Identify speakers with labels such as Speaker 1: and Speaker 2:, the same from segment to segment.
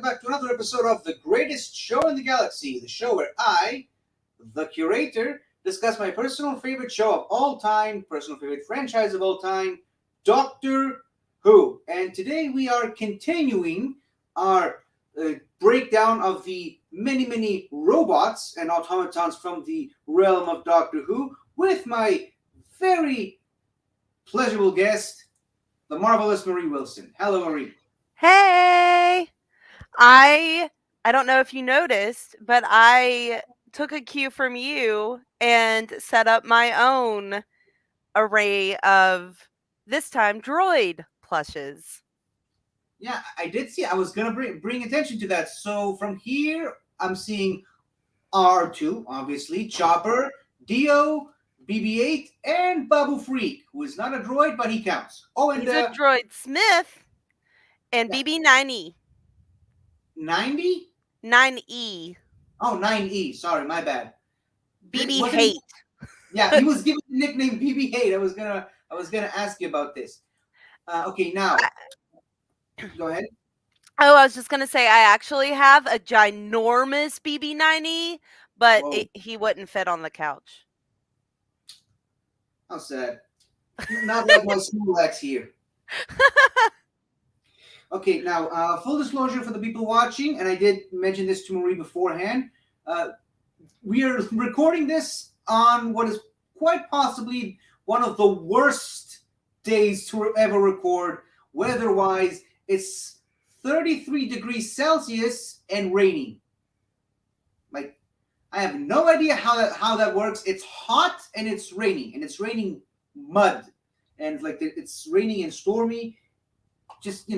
Speaker 1: welcome back to another episode of The Greatest Show in the Galaxy, the show where I, the curator, discuss my personal favorite show of all time, personal favorite franchise of all time, Doctor Who. And today we are continuing our breakdown of the many robots and automatons from the realm of Doctor Who with my very pleasurable guest, the marvelous Marie Wilson. Hello, Marie.
Speaker 2: Hey, I don't know if you noticed, but I took a cue from you and set up my own array of this time droid plushes.
Speaker 1: Yeah, I did see. I was gonna bring attention to that. So from here, I'm seeing R2, obviously, Chopper, Dio, BB-8, and Babu Freak, who is not a droid, but he counts. Oh, and
Speaker 2: He's a droid Smith and
Speaker 1: yeah,
Speaker 2: BB-9E.
Speaker 1: 90?
Speaker 2: 9E.
Speaker 1: Oh, 9E. Sorry, my bad.
Speaker 2: BB
Speaker 1: Wasn't he?
Speaker 2: Hate.
Speaker 1: Yeah, he was given the nickname BB-8. I was gonna ask you about this. Okay, now go ahead.
Speaker 2: Oh, I was just gonna say I actually have a ginormous BB-9E, but
Speaker 1: Whoa,
Speaker 2: he wouldn't fit on the couch.
Speaker 1: how sad. Not like my small X here. Okay, now full disclosure for the people watching, and I did mention this to Marie beforehand. Uh, we are recording this on what is quite possibly one of the worst days to ever record weather-wise. It's 33 degrees Celsius and raining. Like, I have no idea how that works. It's hot and it's raining mud, and like it's raining and stormy. Just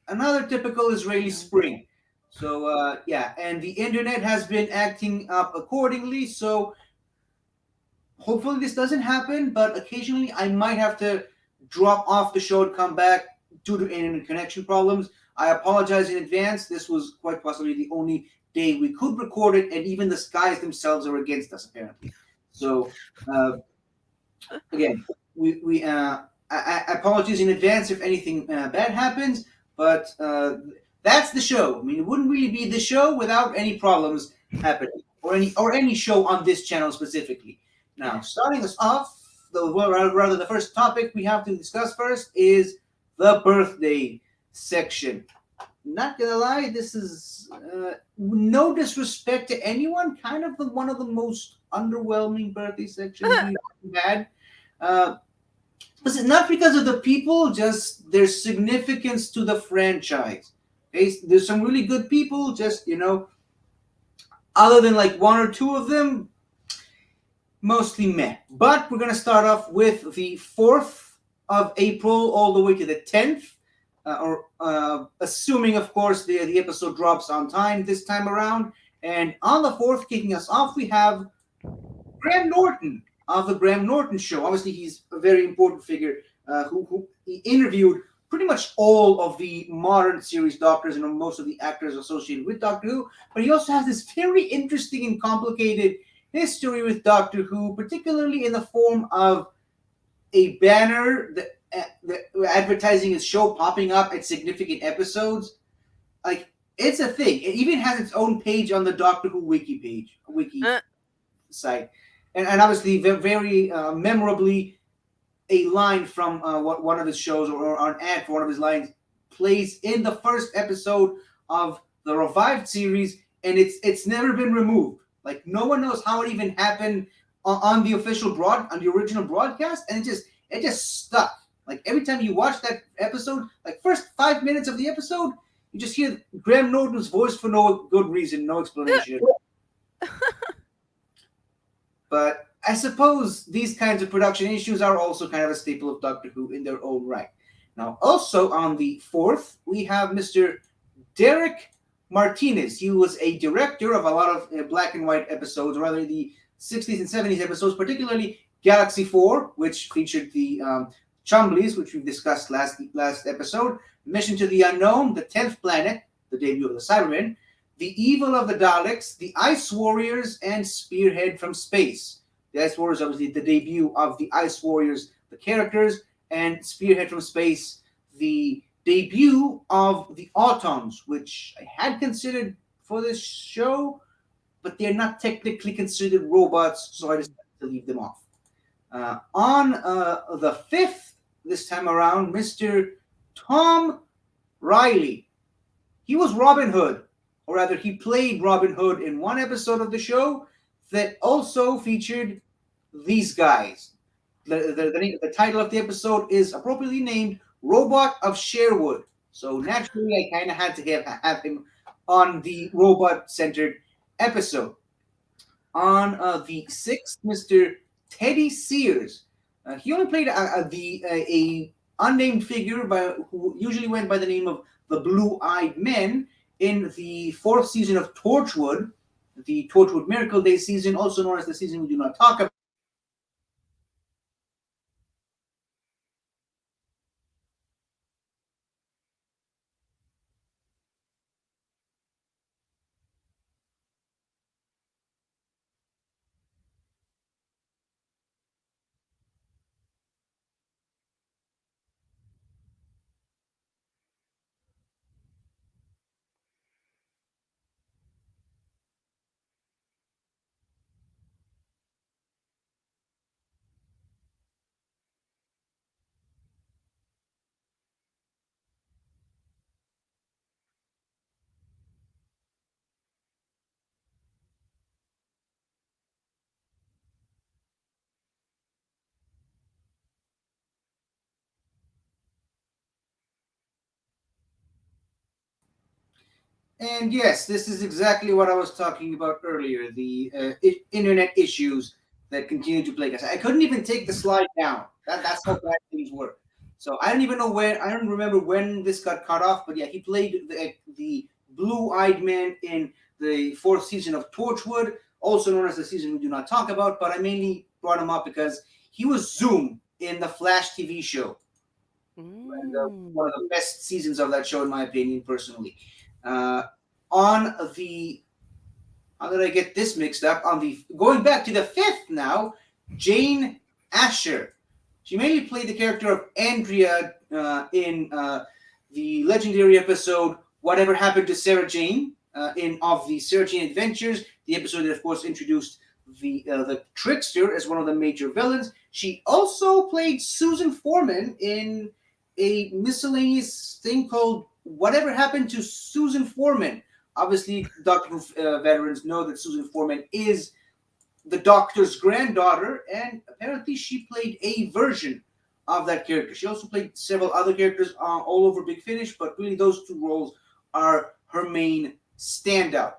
Speaker 1: another typical Israeli spring. So yeah, and the internet has been acting up accordingly. So hopefully this doesn't happen, but occasionally I might have to drop off the show and come back due to internet connection problems. I apologize in advance. This was quite possibly the only day we could record it, and even the skies themselves are against us apparently. So again, I apologize in advance if anything bad happens, but that's the show. I mean, it wouldn't really be the show without any problems happening, or any show on this channel specifically. Now, starting us off, rather the first topic we have to discuss first is the birthday section. Not gonna lie, this is no disrespect to anyone, kind of one of the most underwhelming birthday sections we've had. Uh, Listen, not because of the people, just their significance to the franchise. Okay, there's some really good people, just other than like one or two of them, mostly meh. But we're gonna start off with the 4th of April all the way to the 10th, or assuming, of course, the episode drops on time this time around. And on the 4th, kicking us off, we have Graham Norton of the Graham Norton Show. Obviously, he's a very important figure who he interviewed pretty much all of the modern series doctors and most of the actors associated with Doctor Who. But he also has this very interesting and complicated history with Doctor Who, particularly in the form of a banner that advertising his show popping up at significant episodes. Like, it's a thing. It even has its own page on the Doctor Who wiki
Speaker 2: Uh,
Speaker 1: site, and obviously very memorably, a line from one of his shows, or an ad for one of his lines, plays in the first episode of the revived series, and it's never been removed. Like, no one knows how it even happened on the on the original broadcast, and it just stuck. Like, every time you watch that episode, like first 5 minutes of the episode, you just hear Graham Norton's voice for no good reason, no explanation. But I suppose these kinds of production issues are also kind of a staple of Doctor Who in their own right. Now, also on the 4th, we have Mr. Derek Martinez. He was a director of a lot of black and white episodes, or rather the 60s and 70s episodes, particularly Galaxy 4, which featured the Chumbleys, which we discussed last episode, Mission to the Unknown, The 10th Planet, the debut of the Cybermen, The Evil of the Daleks, The Ice Warriors, and Spearhead from Space. The Ice Warriors, obviously, the debut of the Ice Warriors, the characters, and Spearhead from Space, the debut of the Autons, which I had considered for this show, but they're not technically considered robots, so I
Speaker 2: Mm.
Speaker 1: decided to leave them off. On the 5th, this time around, Mr. Tom Riley. He was Robin Hood, or rather, he played Robin Hood in one episode of the show that also featured these guys. The title of the episode is appropriately named Robot of Sherwood. So naturally, I kind of had to have him on the robot centered episode. On the 6th, Mr. Teddy Sears. He only played a unnamed figure who usually went by the name of the Blue Eyed Men in the 4th season of Torchwood, the Torchwood Miracle Day season, also known as the season we do not talk about. And yes, this is exactly what I was talking about earlier, the internet issues that continue to plague us. I couldn't even take the slide down. That's how bad things were. So I don't even know when, I don't remember when this got cut off, but yeah, he played the Blue Eyed Man in the 4th season of Torchwood, also known as the season we do not talk about, but I mainly brought him up because he was Zoom in the Flash TV show. And one of the
Speaker 2: Mm.
Speaker 1: best seasons of that show, in my opinion, personally. Uh, on the how did I get this mixed up? On the going back to the 5th now, Jane Asher. She mainly played the character of Andrea in the legendary episode "Whatever Happened to Sarah Jane" in of the Sarah Jane Adventures. The episode that, of course, introduced the trickster as one of the major villains. She also played Susan Foreman in a miscellaneous thing called "Whatever Happened to Susan Foreman." Obviously, Doctor Who veterans know that Susan Foreman is the Doctor's granddaughter, and apparently she played a version of that character. She also played several other characters all over Big Finish, but really those two roles are her main standout.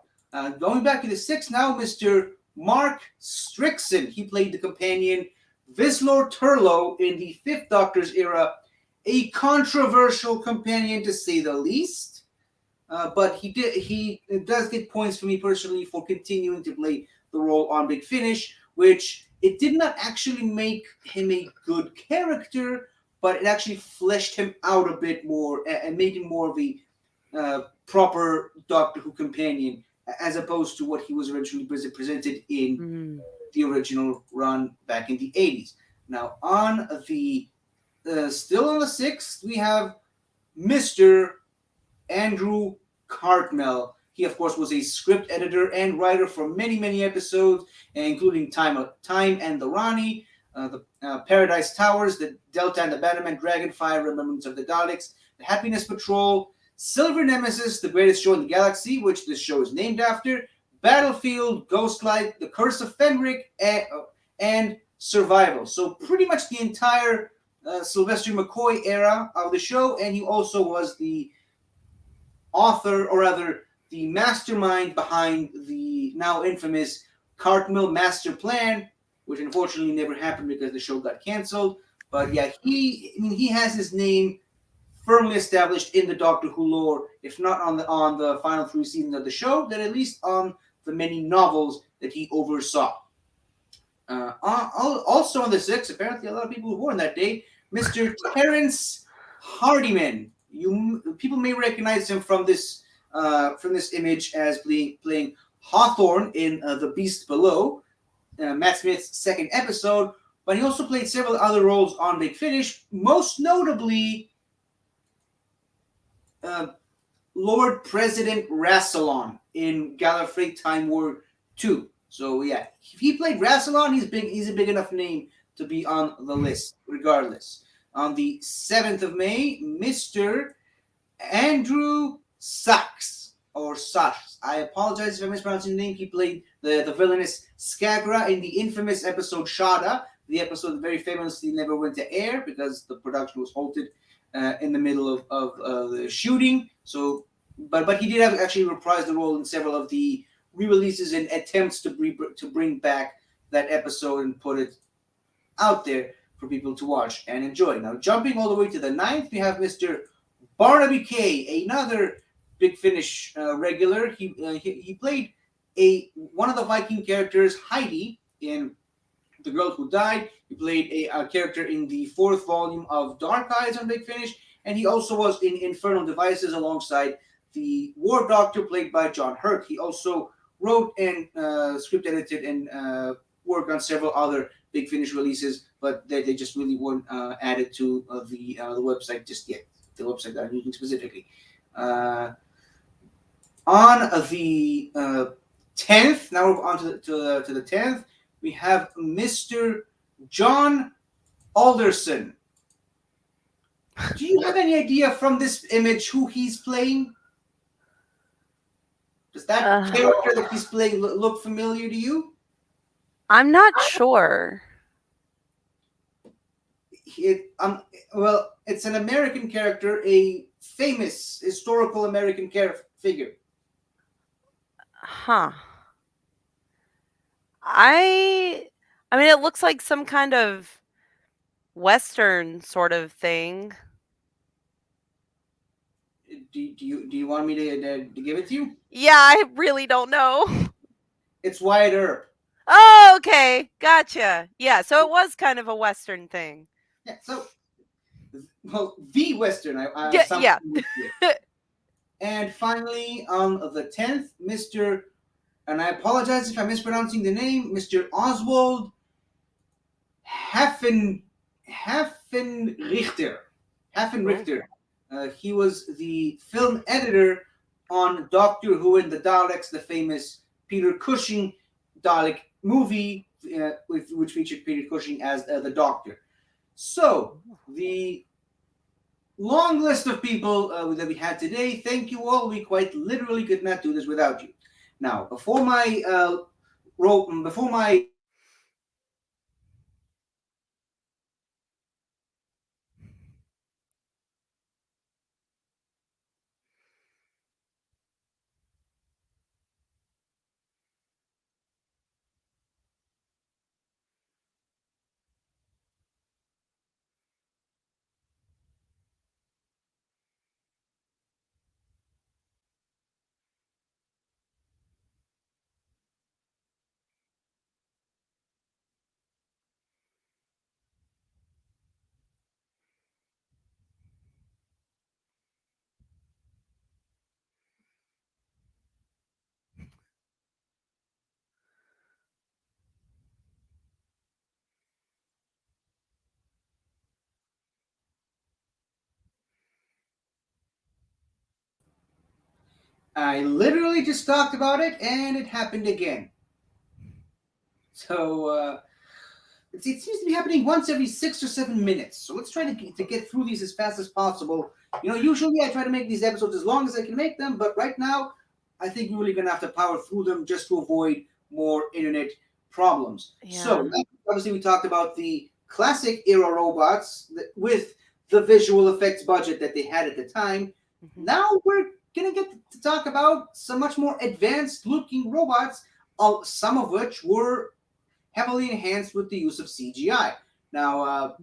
Speaker 1: Going back to the 6th now, Mr. Mark Strickson. He played the companion Vislor Turlo in the 5th Doctor's era, a controversial companion to say the least. But he does get points for me personally for continuing to play the role on Big Finish, which it did not actually make him a good character, but it actually fleshed him out a bit more and made him more of a proper Doctor Who companion, as opposed to what he was originally presented in
Speaker 2: Mm.
Speaker 1: the original run back in the 80s. Now, on the still on the 6th, we have Mr. Andrew Cartmel. He, of course, was a script editor and writer for many, many episodes, including Time and the Rani, the Paradise Towers, the Delta and the Batman, Dragonfire, Remembrance of the Daleks, the Happiness Patrol, Silver Nemesis, the greatest show in the galaxy, which this show is named after, Battlefield, Ghostlight, The Curse of Fenric, and Survival. So pretty much the entire Sylvester McCoy era of the show, and he also was the author, or rather, the mastermind behind the now infamous Cartmill Master Plan, which unfortunately never happened because the show got canceled. But yeah, he has his name firmly established in the Doctor Who lore, if not on the final 3 seasons of the show, then at least on the many novels that he oversaw. Also on the 6th, apparently a lot of people were born that day, Mr. Terence Hardiman. People may recognize him from this image as playing Hawthorne in The Beast Below, Matt Smith's second episode, but he also played several other roles on Big Finish, most notably, uh, Lord President Rassilon in Gallifrey Time War 2. So yeah, if he played Rassilon, he's big. He's a big enough name to be on the list, regardless. On the 7th of May, Mr. Andrew Sachs or Sachs. I apologize if I'm mispronouncing the name. He played the villainous Skagra in the infamous episode Shada. The episode that very famously never went to air because the production was halted in the middle of the shooting. So, but he did have actually reprised the role in several of the re-releases and attempts to bring back that episode and put it out there for people to watch and enjoy. Now, jumping all the way to the 9th, we have Mr. Barnaby K, another Big Finish regular. He played one of the Viking characters, Heidi, in The Girl Who Died. He played a character in the 4th volume of Dark Eyes on Big Finish, and he also was in Infernal Devices alongside the War Doctor, played by John Hurt. He also wrote and script edited and worked on several other Big Finish releases, but they just really weren't added to the website just yet. The website that I'm using specifically. Uh, on the 10th, now we're on to the 10th, we have Mr. John Alderson. Do you have any idea from this image who he's playing? Does that character that he's playing look familiar to you?
Speaker 2: I'm not sure.
Speaker 1: Well, it's an American character, a famous historical American figure.
Speaker 2: Huh. I mean, it looks like some kind of Western sort of thing.
Speaker 1: Do you want me to give it to you?
Speaker 2: Yeah, I really don't know.
Speaker 1: It's Wyatt Earp.
Speaker 2: Oh, okay. Gotcha. Yeah, so it was kind of a Western thing.
Speaker 1: Yeah, so, well, the Western.
Speaker 2: Yeah.
Speaker 1: And finally, on the 10th, Mr. And I apologize if I'm mispronouncing the name, Mr. Oswald Haffenrichter. Haffenrichter. He was the film editor on Doctor Who and the Daleks, the famous Peter Cushing Dalek movie, which featured Peter Cushing as the Doctor. So, the long list of people that we had today. Thank you all. We quite literally could not do this without you. Now, before my I literally just talked about it, and it happened again. So it seems to be happening once every 6 or 7 minutes. So let's try to get through these as fast as possible. You know, usually I try to make these episodes as long as I can make them, but right now I think we're really gonna have to power through them just to avoid more internet problems.
Speaker 2: Yeah.
Speaker 1: So obviously we talked about the classic era robots with the visual effects budget that they had at the time.
Speaker 2: Mhm.
Speaker 1: Now we're gonna get to talk about some much more advanced looking robots, some of which were heavily enhanced with the use of CGI. Now,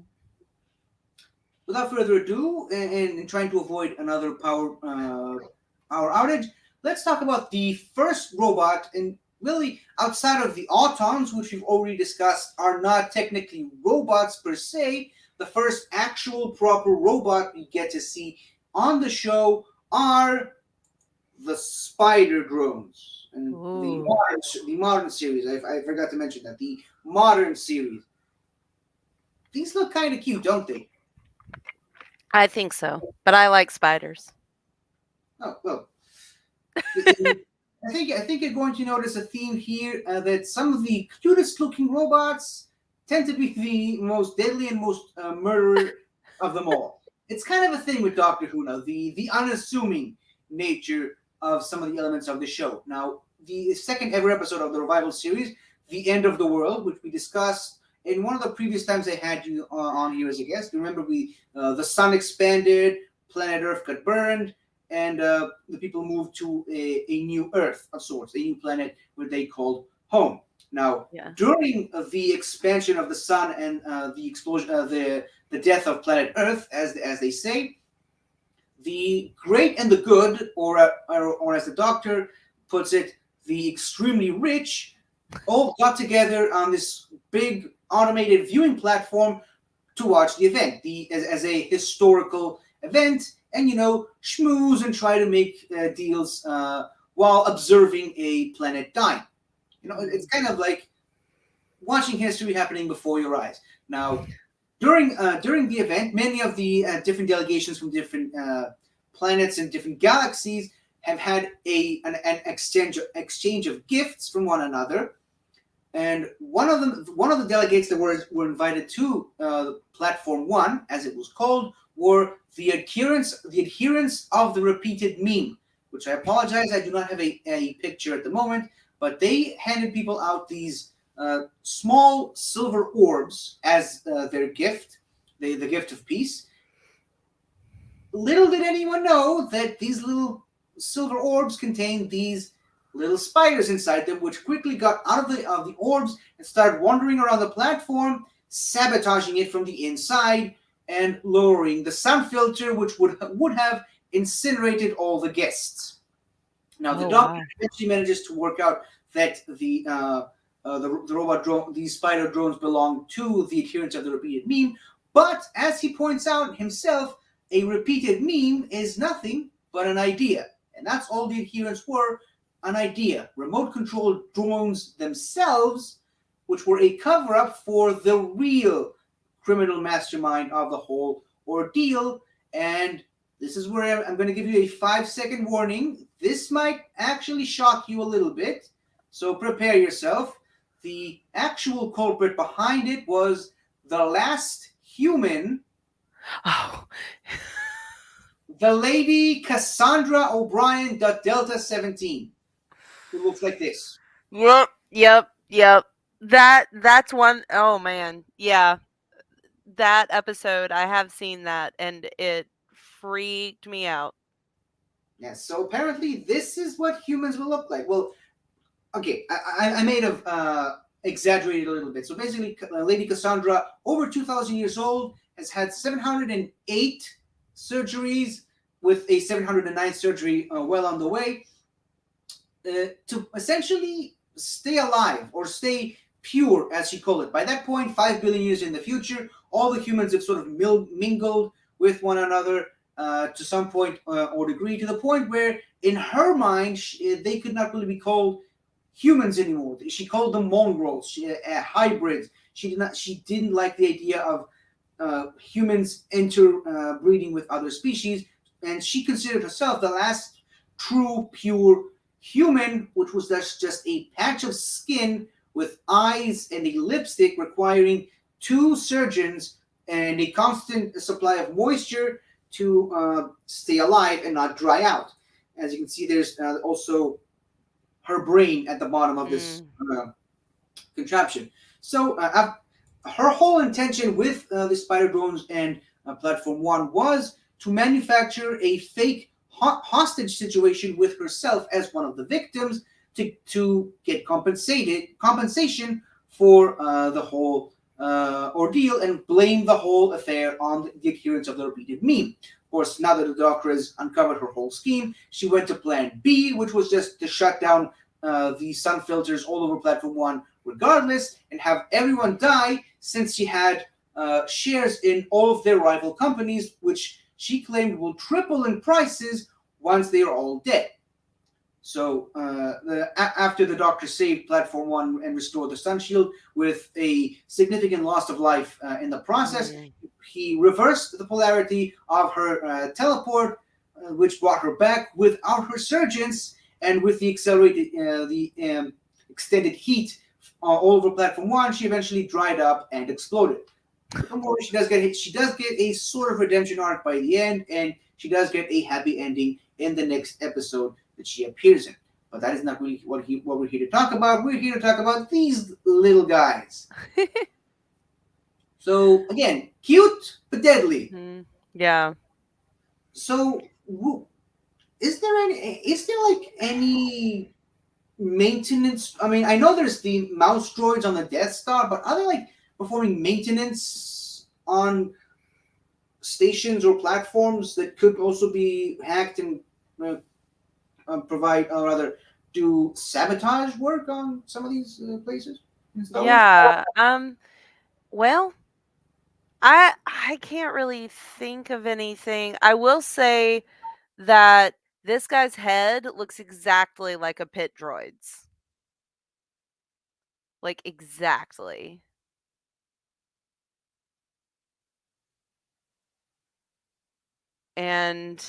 Speaker 1: without further ado, and trying to avoid another power outage, let's talk about the first robot. And really, outside of the Autons, which we've already discussed, are not technically robots per se. The first actual proper robot we get to see on the show are the Spider Drones. And the modern series. I forgot to mention that. The modern series. These look kind of cute, don't they?
Speaker 2: I think so, but I like spiders.
Speaker 1: Oh well, I think you're going to notice a theme here that some of the cutest looking robots tend to be the most deadly and most murderer of them all. It's kind of a thing with Doctor Who now, the unassuming nature of some of the elements of the show. Now, the second ever episode of the revival series, The End of the World, which we discussed in one of the previous times I had you on here as a guest. Remember, the sun expanded, planet Earth got burned, and the people moved to a new Earth of sorts, a new planet where they called home. Now,
Speaker 2: Yeah.
Speaker 1: during the expansion of the sun and the explosion, the death of planet Earth, as they say, the great and the good, or as the Doctor puts it, the extremely rich, all got together on this big automated viewing platform to watch the event, as a historical event, and schmooze and try to make deals while observing a planet dying. It's kind of like watching history happening before your eyes. Now, during the event, many of the different delegations from different planets and different galaxies have had an exchange of gifts from one another. And one of the delegates that were invited to Platform One, as it was called, were the adherents of the repeated meme. Which I apologize, I do not have a picture at the moment, but they handed people out these small silver orbs as their gift, the gift of peace. Little did anyone know that these little silver orbs contained these little spiders inside them, which quickly got out of the orbs and started wandering around the platform, sabotaging it from the inside and lowering the sound filter, which would have incinerated all the guests. Now, the
Speaker 2: Oh,
Speaker 1: Doctor
Speaker 2: wow.
Speaker 1: eventually manages to work out that the robot drone, these spider drones, belong to the adherents of the repeated meme. But as he points out himself, a repeated meme is nothing but an idea, and that's all the adherents were, an idea. Remote controlled drones themselves, which were a cover up for the real criminal mastermind of the whole ordeal. And this is where I'm going to give you a 5-second warning. This might actually shock you a little bit, so prepare yourself. The actual culprit behind it was the last human,
Speaker 2: Oh.
Speaker 1: the lady Cassandra O'Brien, Delta 17, who looks like this.
Speaker 2: Yep. Yep. Yep. That's one oh man. Yeah. That episode, I have seen that and it freaked me out.
Speaker 1: Yes, so apparently this is what humans will look like. Well, okay, I may have exaggerated a little bit. So basically, Lady Cassandra, over 2,000 years old, has had 708 surgeries, with a 709th surgery well on the way, to essentially stay alive or stay pure, as she called it. By that point, 5 billion years in the future, all the humans have sort of mingled with one another to some point or degree, to the point where, in her mind, they could not really be called humans anymore. She called them mongrels, hybrids. She didn't like the idea of humans interbreeding with other species, and she considered herself the last true pure human, which was just a patch of skin with eyes and a lipstick, requiring two surgeons and a constant supply of moisture to stay alive and not dry out. As you can see, there's also her brain at the bottom of this
Speaker 2: Mm.
Speaker 1: contraption. So her whole intention with the spider drones and Platform One was to manufacture a fake hostage situation with herself as one of the victims to get compensation for the whole ordeal, and blame the whole affair on the adherents of the repeated meme. Of course, now that the Doctor has uncovered her whole scheme, she went to Plan B, which was just to shut down the sun filters all over Platform One regardless, and have everyone die, since she had shares in all of their rival companies, which she claimed will triple in prices once they are all dead. So after the Doctor saved Platform One and restored the Sun Shield with a significant loss of life in the process,
Speaker 2: Mm.
Speaker 1: he reversed the polarity of her teleport, which brought her back without her surgeons and with the accelerated, the extended heat all over platform one. She eventually dried up and exploded. But don't worry, she does get hit. She does get a sort of redemption arc by the end, and she does get a happy ending in the next episode that she appears in. But that is not really what we're here to talk about. We're here to talk about these little guys. So again, cute but deadly.
Speaker 2: Yeah.
Speaker 1: So is there like any maintenance? I mean, I know there's the mouse droids on the Death Star, but are they like performing maintenance on stations or platforms that could also be hacked and uh, provide, or rather, do sabotage work on some of these places in Star Wars?
Speaker 2: Yeah. Well, I can't really think of anything. I will say that this guy's head looks exactly like a pit droid's. Like exactly. And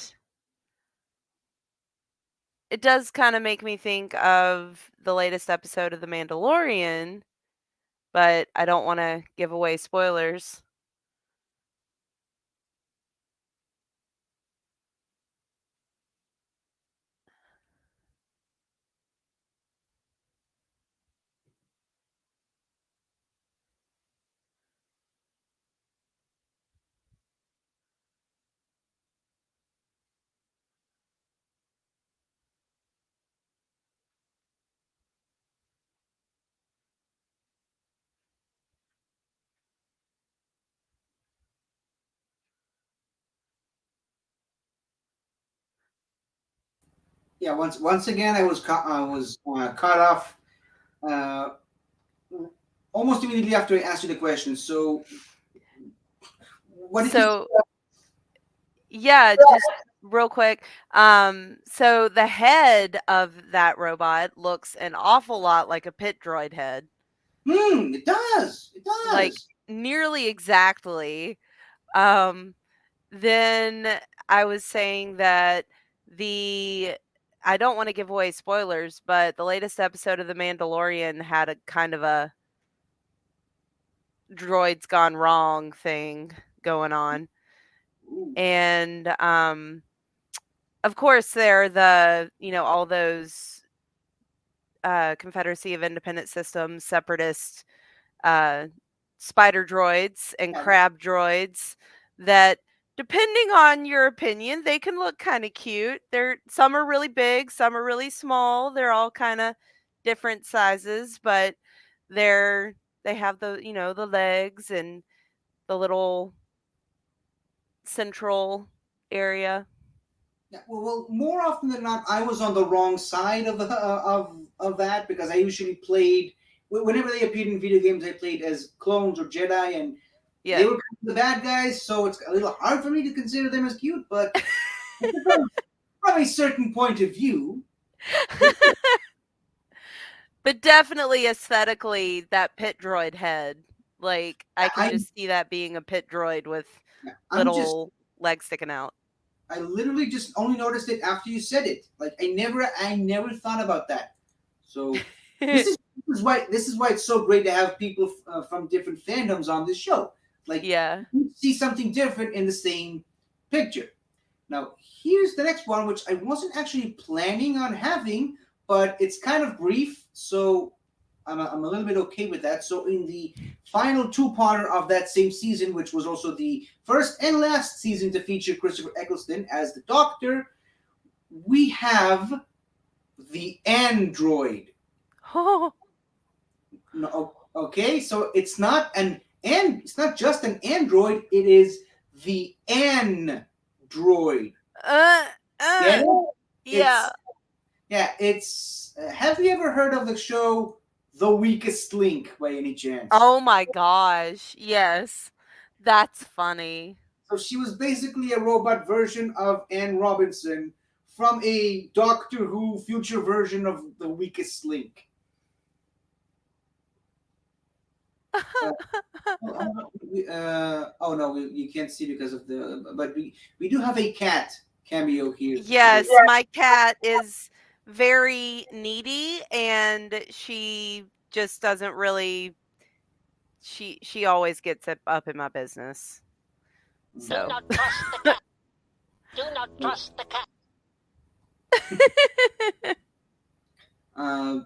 Speaker 2: it does kind of make me think of the latest episode of The Mandalorian, but I don't want to give away spoilers.
Speaker 1: Yeah. Once again, I was cut off uh, almost immediately after I asked you the question. So, what did you?
Speaker 2: So, yeah, just real quick. So the head of that robot looks an awful lot like a pit droid head.
Speaker 1: It does. It
Speaker 2: Like
Speaker 1: does.
Speaker 2: nearly exactly. Um then I was saying that the I don't want to give away spoilers, but the latest episode of The Mandalorian had a kind of a droids gone wrong thing going on.
Speaker 1: Ooh.
Speaker 2: And of course there are all those Confederacy of Independent Systems separatist uh, spider droids and
Speaker 1: Yeah,
Speaker 2: crab droids that, depending on your opinion, they can look kind of cute. They're some are really big, some are really small. They're all kind of different sizes, but they're they have the legs and the little central area.
Speaker 1: yeah, more often than not, I was on the wrong side of of that because I usually played whenever they appeared in video games. I played as clones or Jedi, and they
Speaker 2: Yeah.
Speaker 1: were kind of the bad guys. So it's a little hard for me to consider them as cute. But from a certain point of view, they,
Speaker 2: But definitely aesthetically, that pit droid head, like, I can
Speaker 1: I
Speaker 2: just see that being a pit droid with
Speaker 1: I'm just
Speaker 2: little legs sticking out.
Speaker 1: I literally just only noticed it after you said it. Like I never thought about that. So this is why it's so great to have people from different fandoms on this show. Like
Speaker 2: Yeah.
Speaker 1: you see something different in the same picture. Now here's the next one, which I wasn't actually planning on having, but it's kind of brief, so I'm a little bit okay with that. So in the final two-parter of that same season, which was also the first and last season to feature Christopher Eccleston as the Doctor, we have the android.
Speaker 2: Oh,
Speaker 1: No, okay, so it's not just an android. It is the android.
Speaker 2: uh,
Speaker 1: Get
Speaker 2: uh,
Speaker 1: it?
Speaker 2: yeah.
Speaker 1: It's yeah. It's. Have you ever heard of the show The Weakest Link by any chance?
Speaker 2: Oh my gosh, yes. That's funny.
Speaker 1: So she was basically a robot version of Anne Robinson from a Doctor Who future version of The Weakest Link. Uh, oh no, you can't see because of the. But we do have a cat cameo here today.
Speaker 2: Yes, my cat is very needy, and she just doesn't really. She always gets up in my business.
Speaker 3: Do
Speaker 2: So.
Speaker 3: not trust the cat. Do not trust the cat.
Speaker 1: Uh,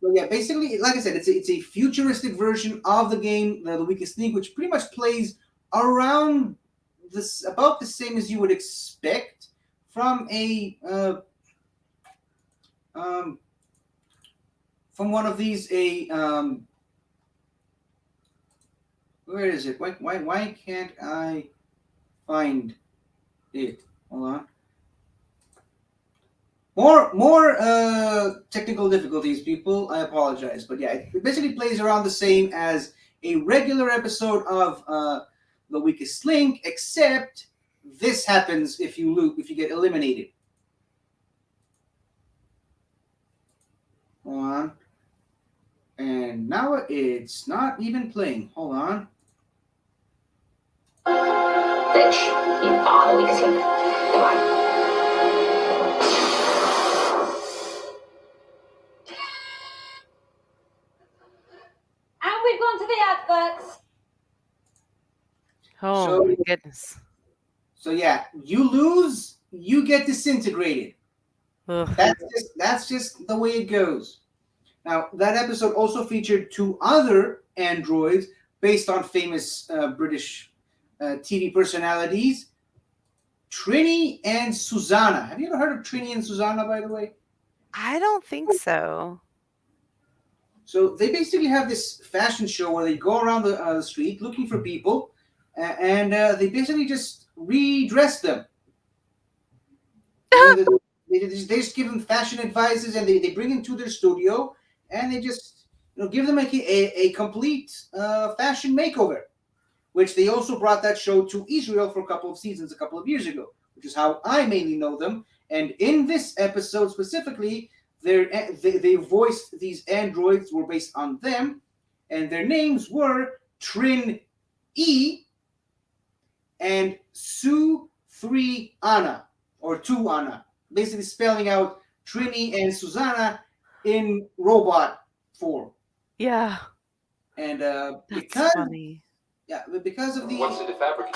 Speaker 1: but yeah, basically, like I said, it's a futuristic version of the game, the Weakest Link, which pretty much plays around this about the same as you would expect from um, from one of these where is it? Why can't I find it? Hold on. More technical difficulties, people. I apologize, but yeah, it basically plays around the same as a regular episode of The Weakest Link, except this happens if you get eliminated. Hold on, and now it's not even playing. Hold on.
Speaker 3: Bitch, you are the weakest link. Goodbye. And we've gone to the adverts.
Speaker 2: Oh
Speaker 1: So
Speaker 2: my goodness.
Speaker 1: so yeah, you lose, you get disintegrated.
Speaker 2: Ugh.
Speaker 1: That's just the way it goes. Now, that episode also featured two other androids based on famous British TV personalities, Trini and Susanna. Have you ever heard of Trini and Susanna, by the way?
Speaker 2: I don't think so.
Speaker 1: So they basically have this fashion show where they go around the street looking for people, and they basically just redress them. You know, they just give them fashion advices, and they bring them to their studio, and they just give them a complete fashion makeover. Which they also brought that show to Israel for a couple of seasons a couple of years ago, which is how I mainly know them. And in this episode specifically, they voiced these androids were based on them, and their names were Trin E and Su 3 Anna, or 2 Anna, basically spelling out Trini and Susanna in robot form.
Speaker 2: Yeah,
Speaker 1: And
Speaker 2: that's funny.
Speaker 1: yeah, because of
Speaker 3: What's the fabric?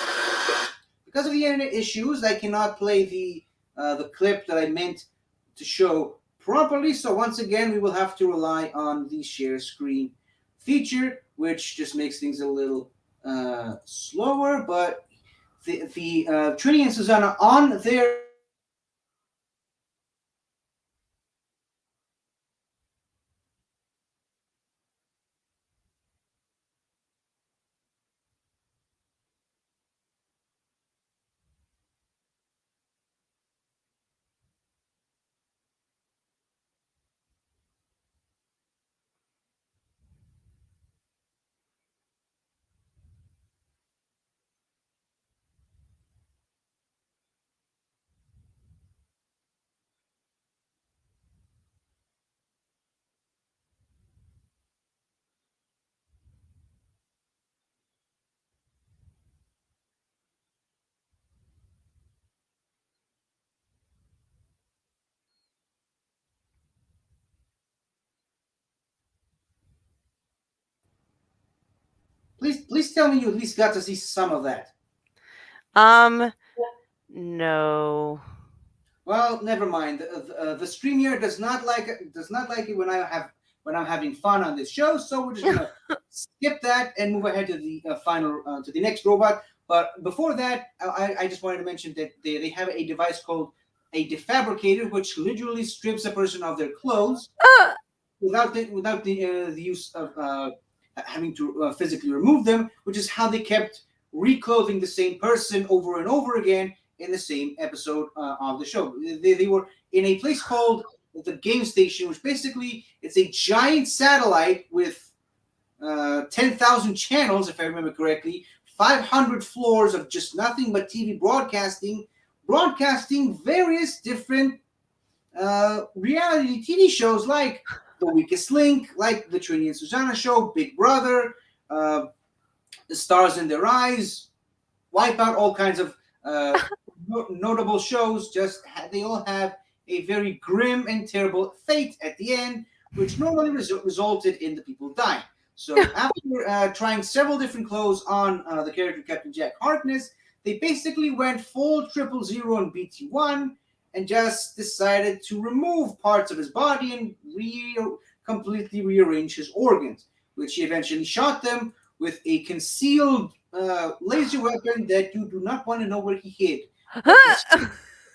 Speaker 1: because of the internet issues, I cannot play the clip that I meant to show properly. So once again, we will have to rely on the share screen feature, which just makes things a little slower. But the Trini and Susanna on their please tell me you at least got to see some of that.
Speaker 2: Um, no.
Speaker 1: Well, never mind. The StreamYard does not like it when I'm having fun on this show. So we're just gonna skip that and move ahead to the final to the next robot. But before that, I just wanted to mention that they have a device called a defabricator, which literally strips a person of their clothes without the use of having to physically remove them, which is how they kept reclothing the same person over and over again in the same episode of the show. They were in a place called the Game Station, which basically it's a giant satellite with 10,000 channels, if I remember correctly, 500 floors of just nothing but TV broadcasting various different reality TV shows like The Weakest Link, like the Trini and Susanna Show, Big Brother, The Stars in Their Eyes, Wipeout, all kinds of Uh, Notable shows they all have a very grim and terrible fate at the end, which normally resulted in the people dying. So after trying several different clothes on the character Captain Jack Harkness, they basically went full 000 on BT1 and just decided to remove parts of his body and completely rearrange his organs, which he eventually shot them with a concealed laser weapon that you do not want to know where he hid. But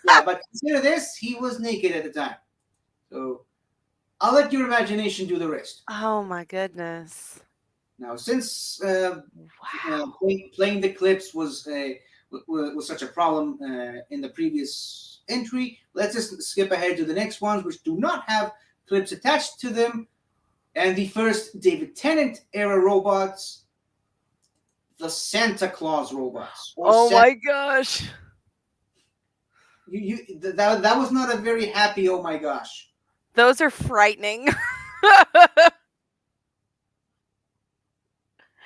Speaker 1: yeah, but consider this: he was naked at the time. So I'll let your imagination do the rest.
Speaker 2: Oh my goodness.
Speaker 1: Now, since
Speaker 2: Wow.
Speaker 1: playing the clips was such a problem in the previous entry, let's just skip ahead to the next ones, which do not have clips attached to them. And the first David Tennant era robots, the Santa Claus robots, or
Speaker 2: Oh my gosh.
Speaker 1: that was not a very happy. Oh my gosh.
Speaker 2: Those are frightening.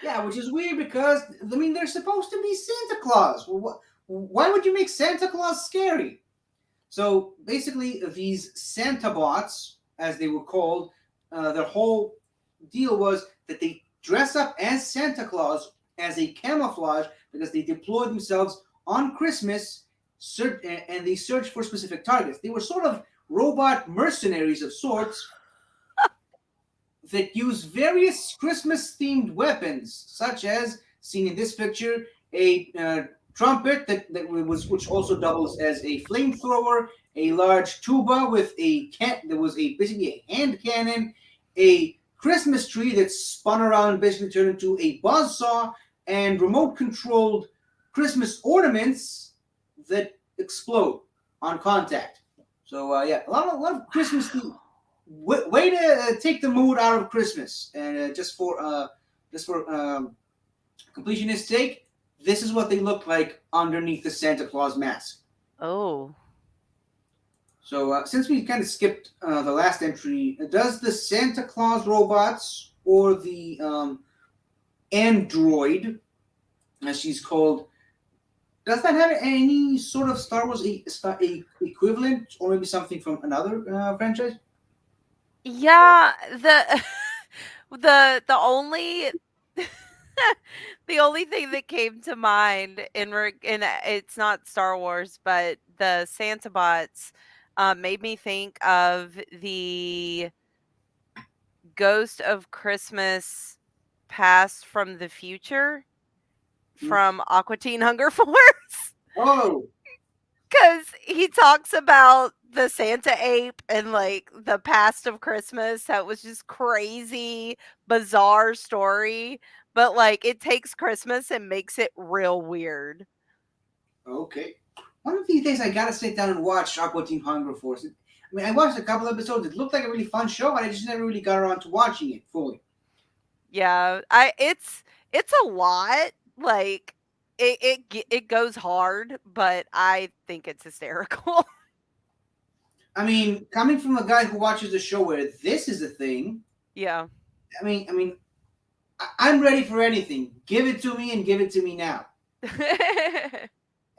Speaker 1: Yeah, which is weird because I mean they're supposed to be Santa Claus. Well, why would you make Santa Claus scary? So basically, these Santa bots, as they were called, their whole deal was that they dress up as Santa Claus as a camouflage because they deploy themselves on Christmas and they search for specific targets. They were sort of robot mercenaries of sorts that use various Christmas themed weapons, such as seen in this picture, a trumpet which also doubles as a flamethrower, a large tuba with that was basically a hand cannon, a Christmas tree that spun around and basically turned into a buzzsaw, and remote controlled Christmas ornaments that explode on contact. So yeah, a lot of Christmas themed way to take the mood out of Christmas, and just for completionist's sake, this is what they look like underneath the Santa Claus mask.
Speaker 2: Oh.
Speaker 1: So since we kind of skipped the last entry, does the Santa Claus robots or the android, as she's called, does that have any sort of Star Wars a equivalent, or maybe something from another franchise?
Speaker 2: Yeah, the the only the only thing that came to mind in it's not Star Wars, but the Santa bots made me think of the Ghost of Christmas Past from the Future
Speaker 1: Hmm.
Speaker 2: from Aqua Teen Hunger Force.
Speaker 1: Oh,
Speaker 2: Because he talks about the Santa ape and like the past of Christmas. That was just crazy, bizarre story. But like it takes Christmas and makes it real weird.
Speaker 1: okay. One of these days, I gotta sit down and watch Aqua Teen Hunger Force. I mean, I watched a couple episodes. It looked like a really fun show, but I just never really got around to watching it fully.
Speaker 2: Yeah, it's a lot. Like it goes hard, but I think it's hysterical.
Speaker 1: I mean, coming from a guy who watches a show where this is a thing,
Speaker 2: Yeah.
Speaker 1: I'm ready for anything. Give it to me and give it to me now.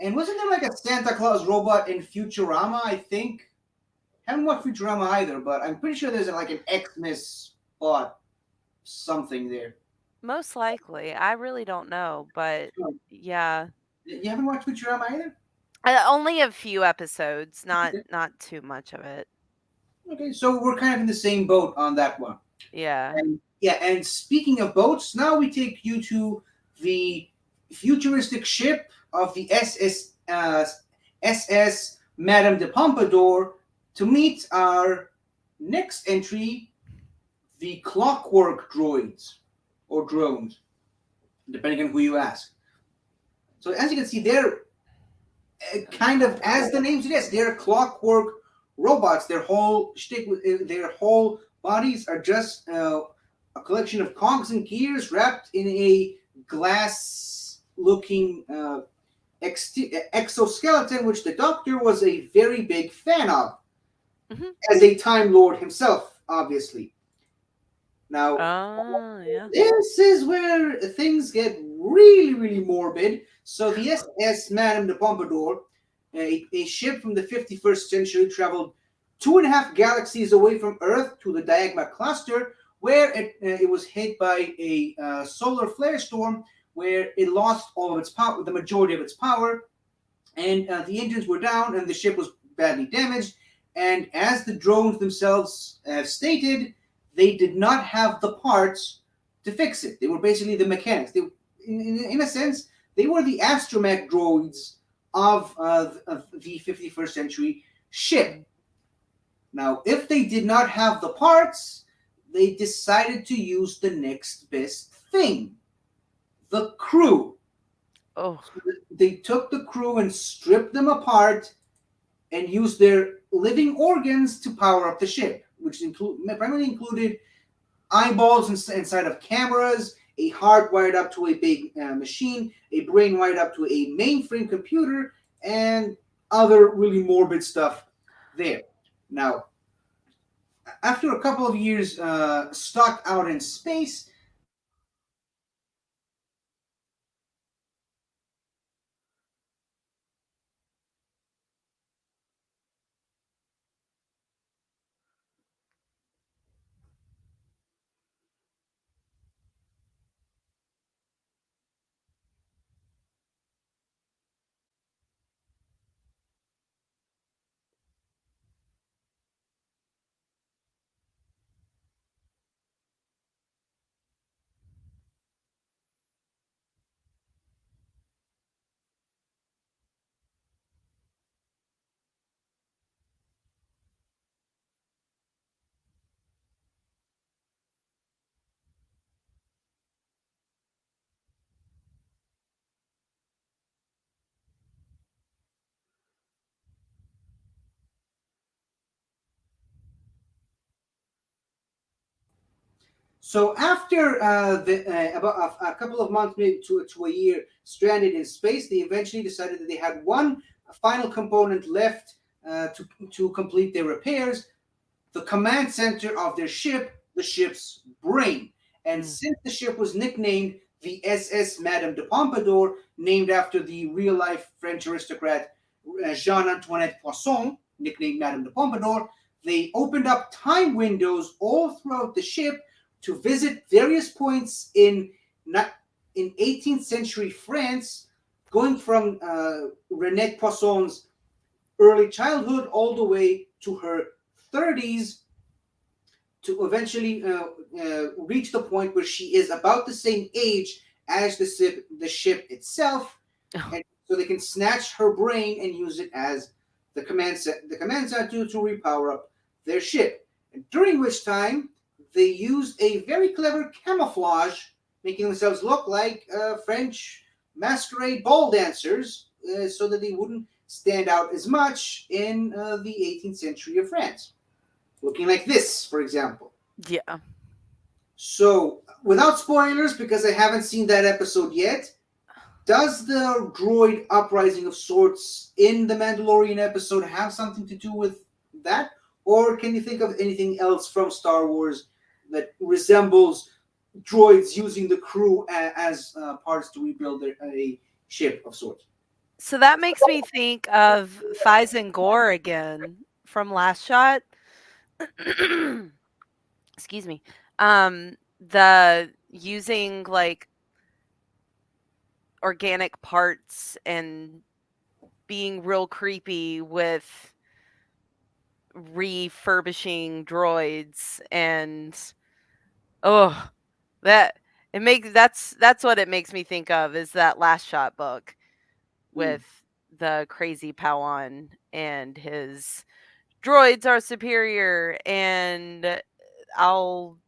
Speaker 1: And wasn't there like a Santa Claus robot in Futurama? I think. Haven't watched Futurama either, but I'm pretty sure there's like an Xmas bot something there.
Speaker 2: Most likely. I really don't know, but yeah.
Speaker 1: You haven't watched Futurama either?
Speaker 2: Only a few episodes, not
Speaker 1: Okay.
Speaker 2: not too much of it.
Speaker 1: Okay, so we're kind of in the same boat on that one.
Speaker 2: Yeah.
Speaker 1: And yeah, and speaking of boats, now we take you to the futuristic ship of the SS Madame de Pompadour to meet our next entry, the Clockwork Droids or drones, depending on who you ask. So as you can see, they're kind of, as the name suggests, they're clockwork robots. Their whole bodies are just a collection of cogs and gears wrapped in a glass-looking exoskeleton, which the Doctor was a very big fan of,
Speaker 2: Mhm.
Speaker 1: as a Time Lord himself, obviously. Now,
Speaker 2: Oh, yeah.
Speaker 1: this is where things get really, really morbid. So the SS Madame de Pompadour, a ship from the 51st century, traveled 2.5 galaxies away from Earth to the Diagma cluster, where it was hit by a solar flare storm, where it lost all of its power, the majority of its power, and the engines were down, and the ship was badly damaged. And as the drones themselves have stated, they did not have the parts to fix it. They were basically the mechanics. They, in a sense, they were the astromech droids of the 51st century ship. Now, if they did not have the parts, they decided to use the next best thing, the crew.
Speaker 2: Oh,
Speaker 1: So they took the crew and stripped them apart and used their living organs to power up the ship, which primarily included eyeballs inside of cameras, a heart wired up to a big machine, a brain wired up to a mainframe computer, and other really morbid stuff there. Now, after a couple of years stuck out in space, so after about a couple of months, maybe to a year, stranded in space, they eventually decided that they had one final component left to complete their repairs, the command center of their ship, the ship's brain. And
Speaker 2: mm,
Speaker 1: since the ship was nicknamed the SS Madame de Pompadour, named after the real life French aristocrat Jean Antoinette Poisson, nicknamed Madame de Pompadour, they opened up time windows all throughout the ship to visit various points in 18th century France, going from Renette Poisson's early childhood all the way to her 30s, to eventually reach the point where she is about the same age as the ship itself, and so they can snatch her brain and use it as the command set to repower up their ship. And during which time they used a very clever camouflage, making themselves look like French masquerade ball dancers, so that they wouldn't stand out as much in the 18th century of France, looking like this, for example.
Speaker 2: yeah.
Speaker 1: So, without spoilers, because I haven't seen that episode yet, does the droid uprising of sorts in the Mandalorian episode have something to do with that? Or can you think of anything else from Star Wars that resembles droids using the crew as parts to rebuild a ship of sorts?
Speaker 2: So that makes me think of Fies and Gore again from Last Shot. Excuse me. The using like organic parts and being real creepy with refurbishing droids and oh, that that's what it makes me think of is that Last Shot book
Speaker 1: Hmm.
Speaker 2: with the crazy Powan and his droids are superior and I'll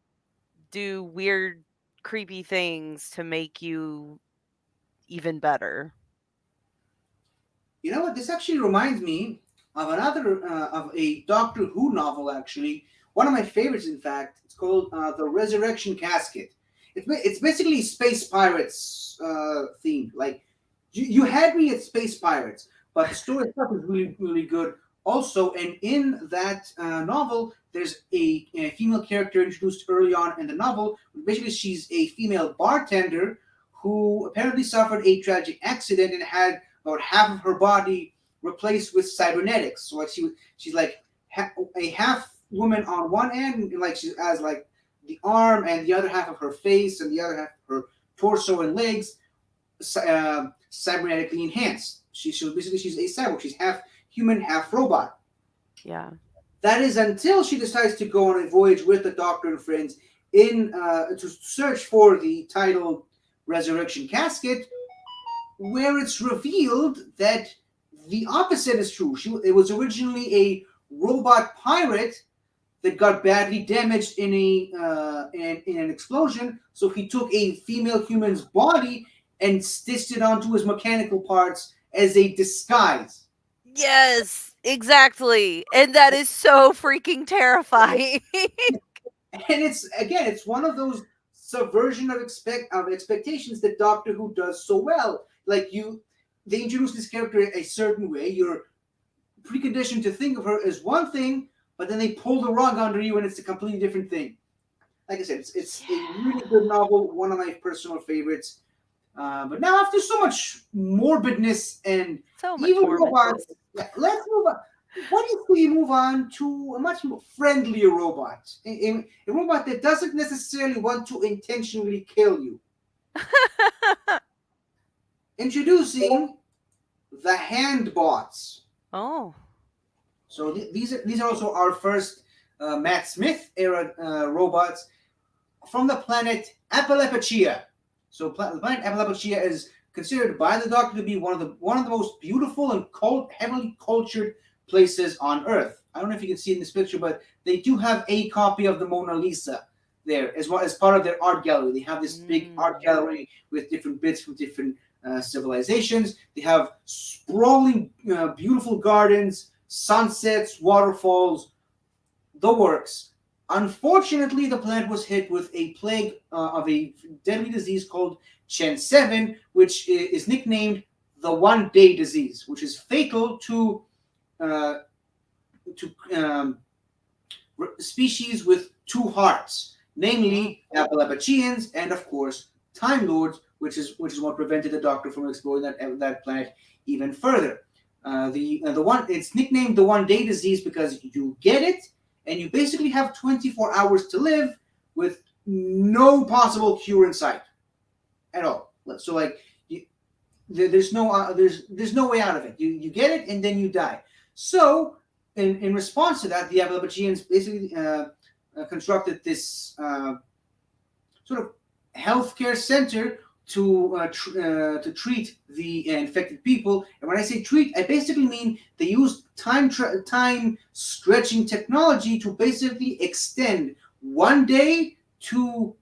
Speaker 2: do weird creepy things to make you even better.
Speaker 1: You know what? This actually reminds me of another of a Doctor Who novel. Actually, one of my favorites. In fact, it's called The Resurrection Casket. It's basically space pirates themed. Like you had me at space pirates, but the story itself is really really good. Also, and in that novel, there's a female character introduced early on in the novel. Basically, she's a female bartender who apparently suffered a tragic accident and had about half of her body replaced with cybernetics. So like she's like a half woman on one end, and like she has like the arm and the other half of her face and the other half of her torso and legs cybernetically enhanced. She's a cyborg. She's half human, half robot.
Speaker 2: Yeah.
Speaker 1: That is until she decides to go on a voyage with the Doctor and friends in to search for the titled Resurrection Casket, where it's revealed that the opposite is true. It was originally a robot pirate that got badly damaged in in an explosion. So he took a female human's body and stitched it onto his mechanical parts as a disguise.
Speaker 2: Yes, exactly. And that is so freaking terrifying.
Speaker 1: And it's one of those subversion of expectations that Doctor Who does so well. Like they introduce this character a certain way. You're preconditioned to think of her as one thing, but then they pull the rug under you, and it's a completely different thing. Like I said, it's a really good novel, one of my personal favorites. But now, after so much morbidness and
Speaker 2: So much
Speaker 1: evil
Speaker 2: more
Speaker 1: robots, let's move on. What if we move on to a much more friendlier robot? A robot that doesn't necessarily want to intentionally kill you. Introducing the Handbots.
Speaker 2: Oh.
Speaker 1: So these are also our first Matt Smith era robots from the planet Apalapachia. So the planet Apalapachia is considered by the Doctor to be one of the most beautiful and heavily cultured places on Earth. I don't know if you can see in this picture, but they do have a copy of the Mona Lisa there as well as part of their art gallery. They have this big art gallery with different bits from different civilizations. They have sprawling, beautiful gardens, sunsets, waterfalls, the works. Unfortunately, the planet was hit with a plague of a deadly disease called Chen 7, which is nicknamed the one-day disease, which is fatal to uh, species with two hearts, namely Appalachians and, of course, Time Lords, which is what prevented the Doctor from exploring that planet even further. The one it's nicknamed the one-day disease because you get it and you basically have 24 hours to live with no possible cure in sight at all. So like there's no way out of it. You get it and then you die. So in response to that, the Appalachians basically constructed this sort of healthcare center to treat the infected people. And when I say treat, I basically mean they used time stretching technology to basically extend one day to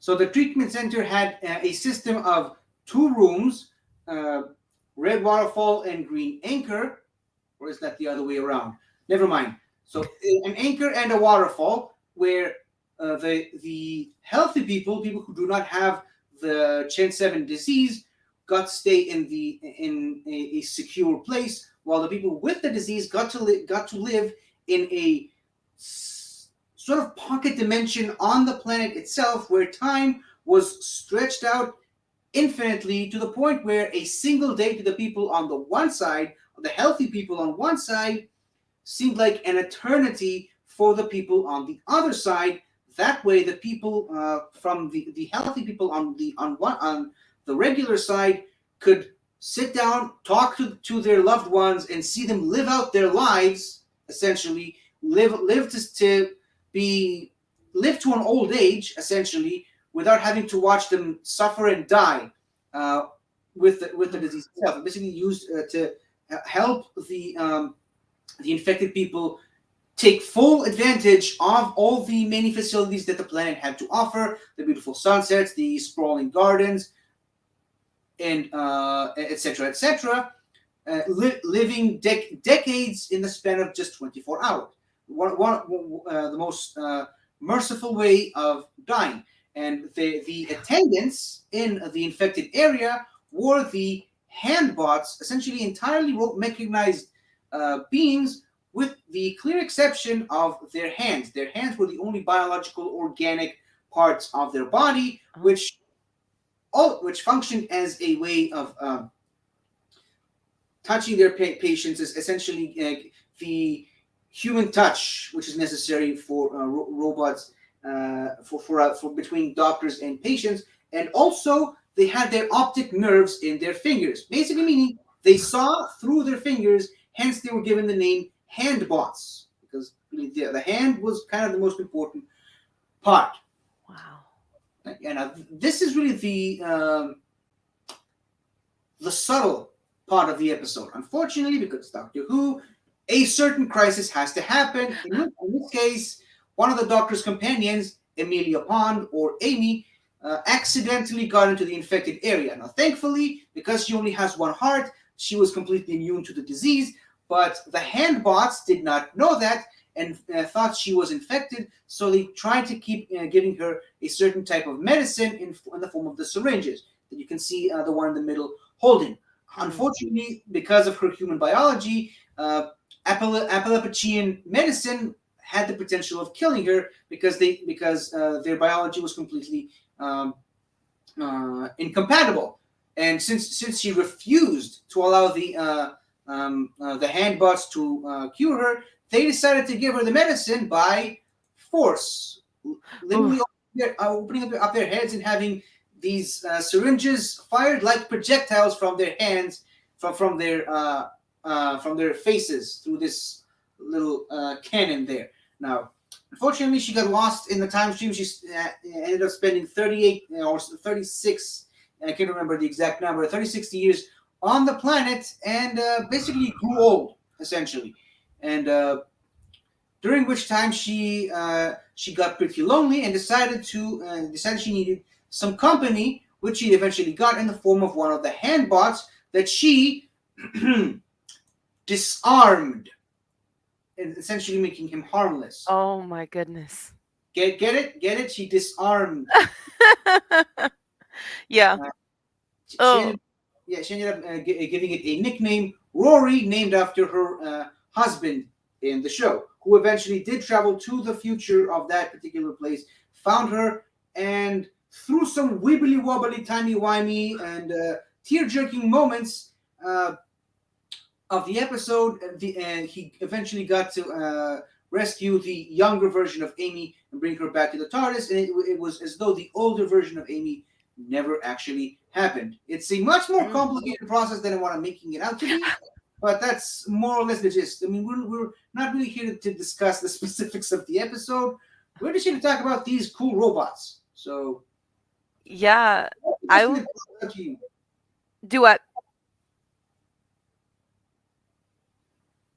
Speaker 1: So the treatment center had a system of two rooms, uh, Red Waterfall and Green Anchor, or is that the other way around? Never mind. So an anchor and a waterfall where the healthy people who do not have the Chen 7 disease, got to stay in a secure place, while the people with the disease got to live in a sort of pocket dimension on the planet itself, where time was stretched out infinitely to the point where a single day to the people on the one side, the healthy people on one side, seemed like an eternity for the people on the other side. That way, the people from the healthy people on the regular side could sit down, talk to their loved ones, and see them live out their lives. Essentially, to be live to an old age, essentially, without having to watch them suffer and die uh, with the disease itself. Basically, used to help the infected people take full advantage of all the many facilities that the planet had to offer, the beautiful sunsets, the sprawling gardens, and etc., etc., living decades in the span of just 24 hours. The most merciful way of dying. And the attendants in the infected area wore the handbots, essentially entirely mechanized beings, with the clear exception of their hands. Their hands were the only biological, organic parts of their body, which functioned as a way of touching their patients, is essentially the human touch, which is necessary for robots, for between doctors and patients. And also, they had their optic nerves in their fingers, basically meaning they saw through their fingers. Hence, they were given the name handbots, because the hand was kind of the most important part.
Speaker 2: Wow.
Speaker 1: And this is really the subtle part of the episode. Unfortunately, because Doctor Who, a certain crisis has to happen. In this case, one of the Doctor's companions, Amelia Pond, or Amy, accidentally got into the infected area. Now, thankfully, because she only has one heart, she was completely immune to the disease. But the handbots did not know that and thought she was infected, so they tried to keep giving her a certain type of medicine in the form of the syringes that you can see, the one in the middle holding. Unfortunately, because of her human biology, Appalachian medicine had the potential of killing her because their biology was completely incompatible. And since she refused to allow the handbots to cure her, they decided to give her the medicine by force, literally opening up their heads and having these syringes fired like projectiles from their hands, from their faces through this little cannon there. Now, unfortunately, she got lost in the time stream. She ended up spending 38 or 36. I can't remember the exact number. 36 years on the planet, and basically grew old, essentially. And during which time she got pretty lonely and decided she needed some company, which she eventually got in the form of one of the handbots that she disarmed, and essentially making him harmless.
Speaker 2: Oh my goodness.
Speaker 1: Get it? She disarmed.
Speaker 2: Yeah.
Speaker 1: She ended up giving it a nickname, Rory, named after her husband in the show, who eventually did travel to the future of that particular place, found her, and through some wibbly wobbly, timey wimey, and tear jerking moments of the episode, he eventually got to rescue the younger version of Amy and bring her back to the TARDIS. And it was as though the older version of Amy never actually happened. It's a much more complicated process than what I'm making it out to be, but that's more or less the gist. I mean, we're not really here to discuss the specifics of the episode. We're just here to talk about these cool robots. So,
Speaker 2: yeah,
Speaker 1: I will you.
Speaker 2: Do what?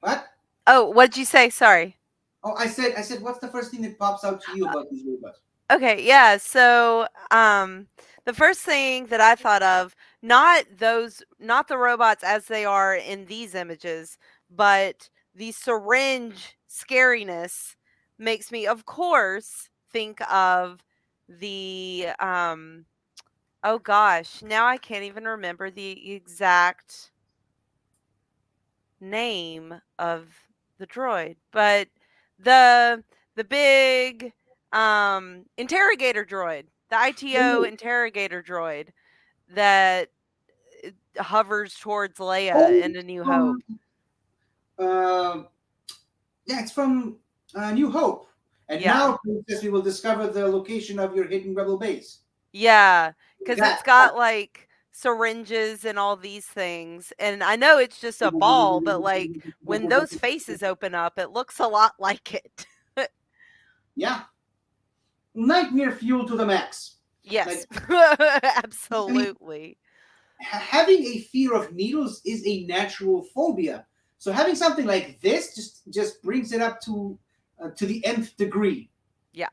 Speaker 1: What?
Speaker 2: Oh, what did you say? Sorry.
Speaker 1: Oh, I said, what's the first thing that pops out to you about these robots?
Speaker 2: Okay, yeah. So, the first thing that I thought of, not the robots as they are in these images, but the syringe scariness makes me, of course, think of the oh gosh, now I can't even remember the exact name of the droid, but the big interrogator droid, the ITO interrogator droid that hovers towards Leia in A New Hope.
Speaker 1: Yeah, it's from New Hope. And now, Princess, we will discover the location of your hidden rebel base.
Speaker 2: Yeah, because it's got like syringes and all these things. And I know it's just a ball, but like when those faces open up, it looks a lot like it.
Speaker 1: Yeah, nightmare fuel to the max.
Speaker 2: Yes,
Speaker 1: Like, I mean,
Speaker 2: absolutely.
Speaker 1: having a fear of needles is a natural phobia. So having something like this just brings it up to the nth degree.
Speaker 2: Yeah.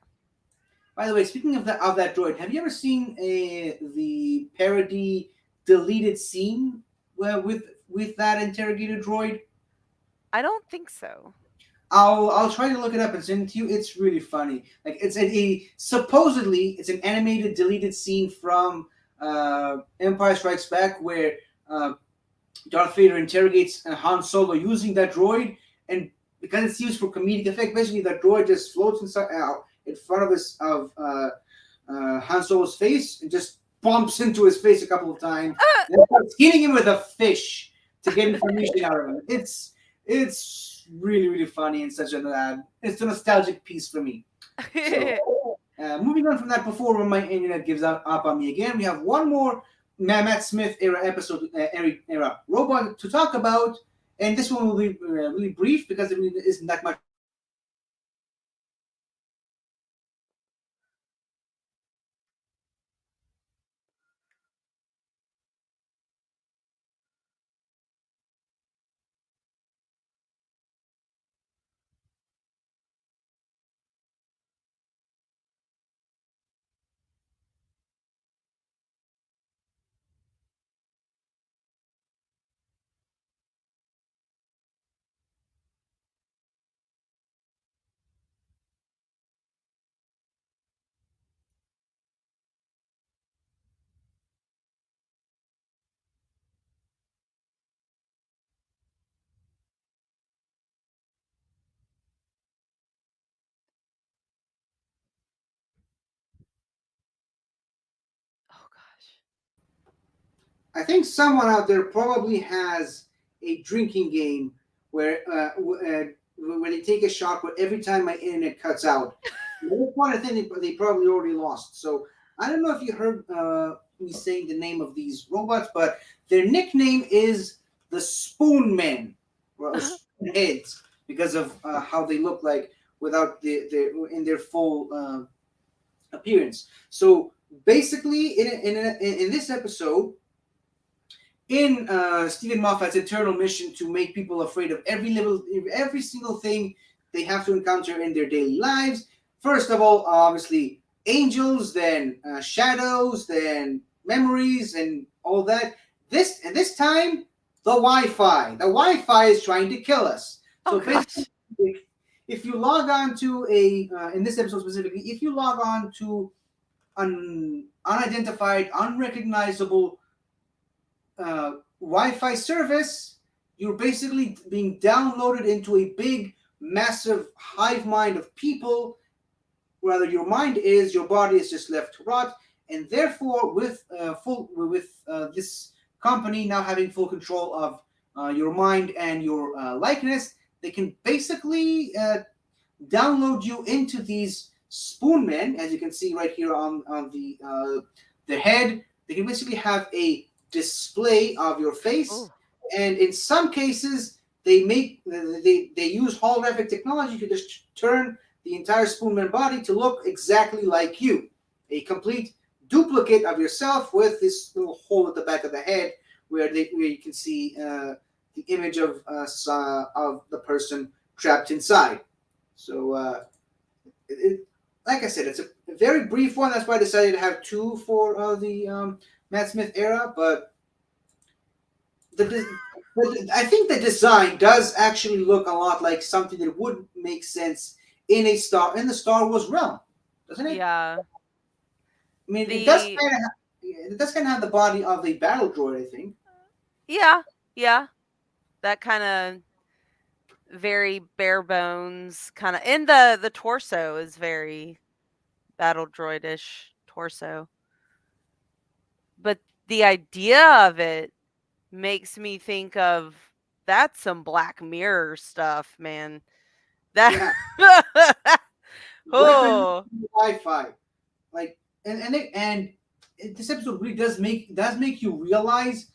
Speaker 1: By the way, speaking of that droid, have you ever seen the parody deleted scene with that interrogator droid?
Speaker 2: I don't think so.
Speaker 1: I'll try to look it up and send it to you. It's really funny. Like it's supposedly it's an animated deleted scene from Empire Strikes Back where uh, Darth Vader interrogates Han Solo using that droid, and because it's used for comedic effect, basically that droid just floats inside out in front of Han Solo's face and just bumps into his face a couple of times, and then starts hitting him with a fish to get information out of him. It's really funny and such it's a nostalgic piece for me. So moving on from that, before my internet gives up on me again, we have one more Matt Smith era episode era robot to talk about, and this one will be really brief because there really isn't that much.
Speaker 2: Oh gosh.
Speaker 1: I think someone out there probably has a drinking game where where they take a shot, but every time my internet cuts out. At this point, I think they probably already lost. So I don't know if you heard me saying the name of these robots, but their nickname is the Spoon Men or Spoon Heads because of how they look like without in their full appearance. So basically, in this episode, in Stephen Moffat's eternal mission to make people afraid of every single thing they have to encounter in their daily lives. First of all, obviously, angels, then shadows, then memories, and all that. This time, the Wi-Fi. The Wi-Fi is trying to kill us.
Speaker 2: Oh
Speaker 1: So basically,
Speaker 2: gosh.
Speaker 1: if you log on to a in this episode specifically, if you log on to an unidentified, unrecognizable Wi-Fi service, you're basically being downloaded into a big, massive hive mind of people. Rather, your mind is, your body is just left to rot, and therefore, with this company now having full control of your mind and your likeness, they can basically download you into these spoon men, as you can see right here on the head. They can basically have a display of your face,
Speaker 2: Oh.
Speaker 1: and in some cases, they use holographic technology to just turn the entire spoonman body to look exactly like you, a complete duplicate of yourself with this little hole at the back of the head where you can see the image of the person trapped inside. So, like I said, it's a very brief one. That's why I decided to have two for the Matt Smith era. But I think the design does actually look a lot like something that would make sense in the Star Wars realm, doesn't it?
Speaker 2: Yeah.
Speaker 1: I mean,
Speaker 2: The
Speaker 1: it does kind of have the body of a battle droid, I think.
Speaker 2: yeah, yeah. That kind of very bare bones kind of, and the torso is very battle droidish torso. But the idea of it makes me think of that's some Black Mirror stuff, man. That
Speaker 1: Yeah, weapon
Speaker 2: oh
Speaker 1: Wi-Fi, like, and this episode really does make you realize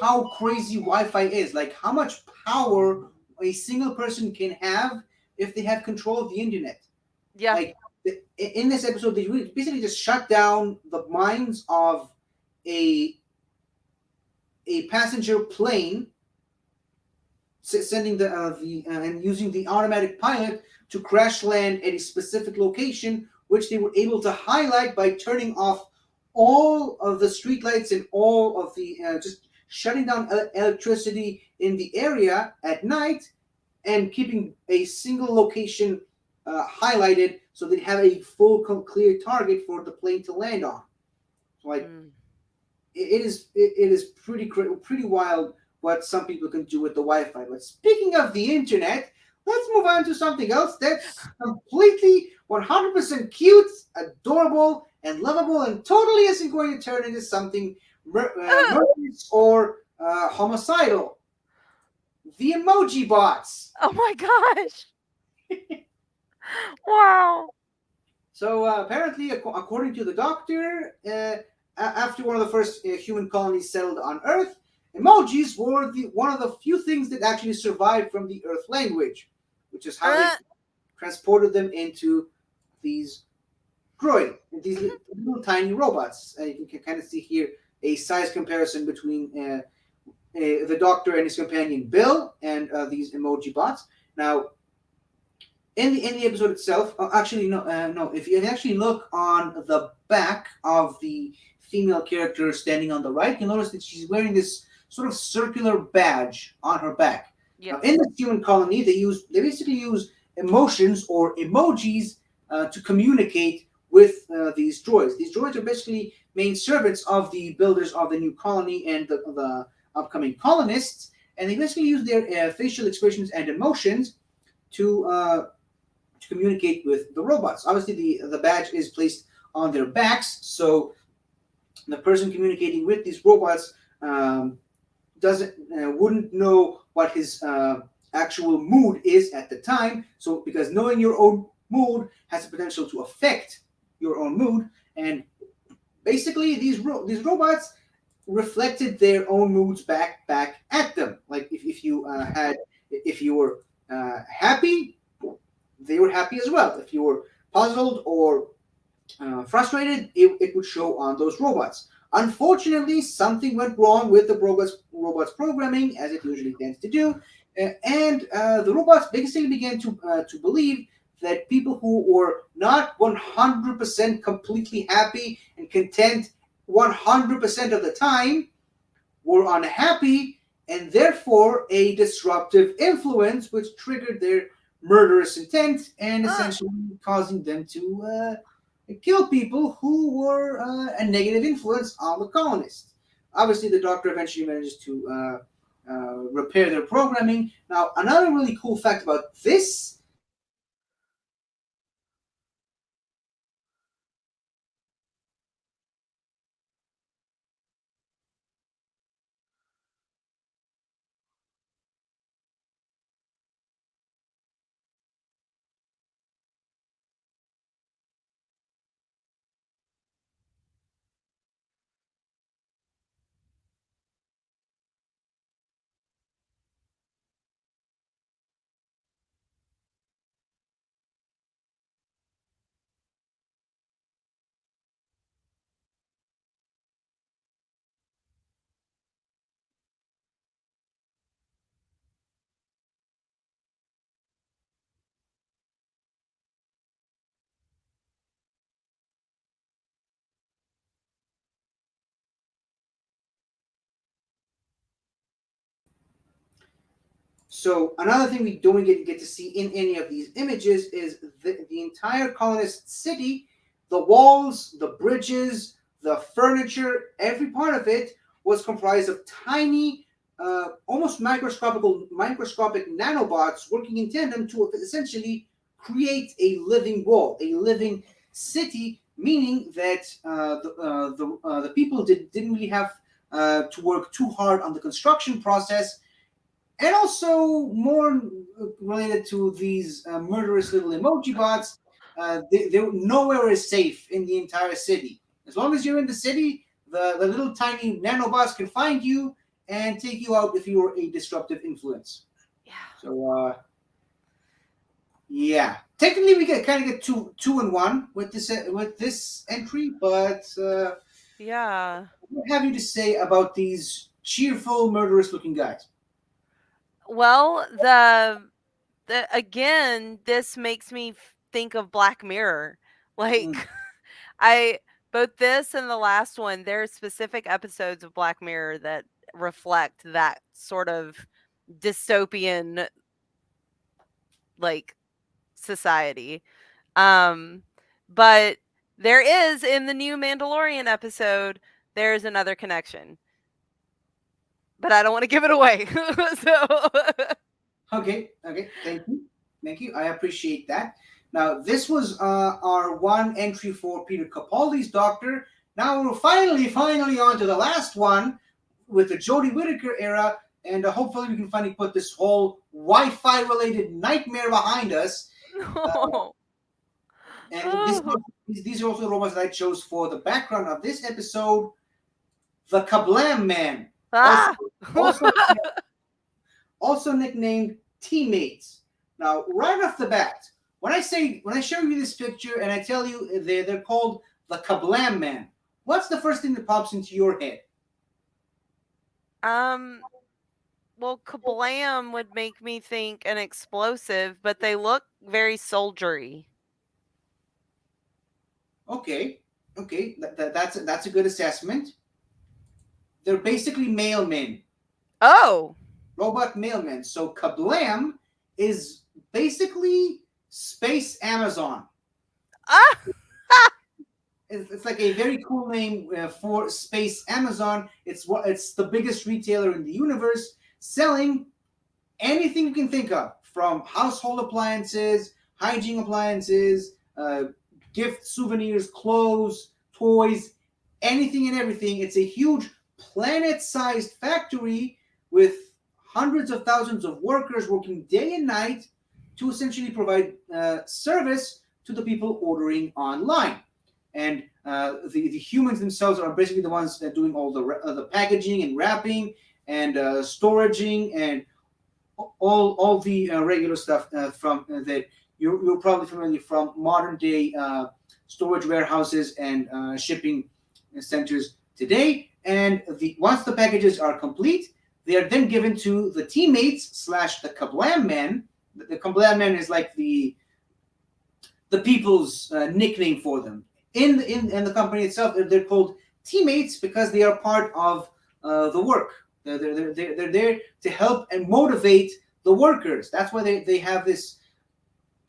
Speaker 1: how crazy Wi-Fi is. Like how much power a single person can have if they have control of the internet.
Speaker 2: Yeah.
Speaker 1: Like in this episode, they really basically just shut down the minds of a a passenger plane, sending the and using the automatic pilot to crash land at a specific location, which they were able to highlight by turning off all of the streetlights and all of the just shutting down electricity in the area at night and keeping a single location highlighted so they have a full clear target for the plane to land on. So like
Speaker 2: Mm.
Speaker 1: it is pretty wild what some people can do with the Wi-Fi. But speaking of the internet, let's move on to something else that's completely 100% cute, adorable, and lovable, and totally isn't going to turn into something murderous or homicidal. The emoji bots.
Speaker 2: Oh my gosh. Wow.
Speaker 1: So apparently, according to the doctor, after one of the first human colonies settled on Earth, emojis were one of the few things that actually survived from the Earth language, which is how they
Speaker 2: Uh,
Speaker 1: transported them into these these little tiny robots. You can kind of see here a size comparison between the doctor and his companion Bill and these emoji bots. Now, in the episode itself, actually no. If you actually look on the back of the female character standing on the right, you'll notice that she's wearing this sort of circular badge on her back. Now,
Speaker 2: yes.
Speaker 1: in the human colony, they basically use emotions or emojis to communicate with these droids. These droids are basically main servants of the builders of the new colony and the upcoming colonists, and they basically use their facial expressions and emotions to communicate with the robots. Obviously, the badge is placed on their backs, so the person communicating with these robots doesn't wouldn't know what his actual mood is at the time. So, because knowing your own mood has the potential to affect your own mood, and basically these robots reflected their own moods back at them. Like if you were happy, they were happy as well. If you were puzzled or frustrated, it would show on those robots. Unfortunately, something went wrong with the robots programming, as it usually tends to do, and the robots basically began to believe that people who were not 100% completely happy and content 100% of the time were unhappy and therefore a disruptive influence, which triggered their murderous intent and
Speaker 2: Uh,
Speaker 1: essentially causing them to kill people who were a negative influence on the colonists. Obviously, the doctor eventually manages to repair their programming. Now, another really cool fact about this. So another thing we don't get to see in any of these images is the entire colonist city, the walls, the bridges, the furniture, every part of it was comprised of tiny, almost microscopic nanobots working in tandem to essentially create a living wall, a living city. Meaning that the people didn't really have to work too hard on the construction process, and also more related to these murderous little emoji bots. They nowhere is safe in the entire city. As long as you're in the city, the little tiny nanobots can find you and take you out if you're a disruptive influence.
Speaker 2: Yeah.
Speaker 1: So yeah, technically we kind of get two and one with this entry, but
Speaker 2: Yeah.
Speaker 1: what have you to say about these cheerful, murderous looking guys?
Speaker 2: Well, again, this makes me think of Black Mirror. Like
Speaker 1: Mm.
Speaker 2: I both this and the last one, there's specific episodes of Black Mirror that reflect that sort of dystopian like society. Um but there is in the new Mandalorian episode, there's another connection. But I don't want to give it away. So
Speaker 1: Okay, thank you. I appreciate that. Now, this was our one entry for Peter Capaldi's Doctor. Now we're finally on to the last one with the Jodie Whittaker era, and hopefully we can finally put this whole Wi-Fi related nightmare behind us.
Speaker 2: no.
Speaker 1: And these are also the robots that I chose for the background of this episode. The Kablam Man,
Speaker 2: Ah!
Speaker 1: also, also nicknamed Teammates. Now, right off the bat, when I show you this picture and I tell you they're called the Kablam Man, what's the first thing that pops into your head?
Speaker 2: Well, kablam would make me think an explosive, but they look very soldiery.
Speaker 1: Okay, that's a good assessment. They're basically mailmen.
Speaker 2: Oh.
Speaker 1: Robot mailmen. So Kablam is basically Space Amazon.
Speaker 2: Ah!
Speaker 1: It's like a very cool name for Space Amazon. It's the biggest retailer in the universe, selling anything you can think of, from household appliances, hygiene appliances, gift souvenirs, clothes, toys, anything and everything. It's a huge planet-sized factory with hundreds of thousands of workers working day and night to essentially provide service to the people ordering online. And the humans themselves are basically the ones doing all the packaging and wrapping and storaging and all the regular stuff from that you're probably familiar from modern day storage warehouses and shipping centers today. And once the packages are complete, they are then given to the teammates slash the Kablam Men. The Kablam Men is like the people's nickname for them. In the company itself, they're called teammates because they are part of the work. They're there to help and motivate the workers. That's why they have this.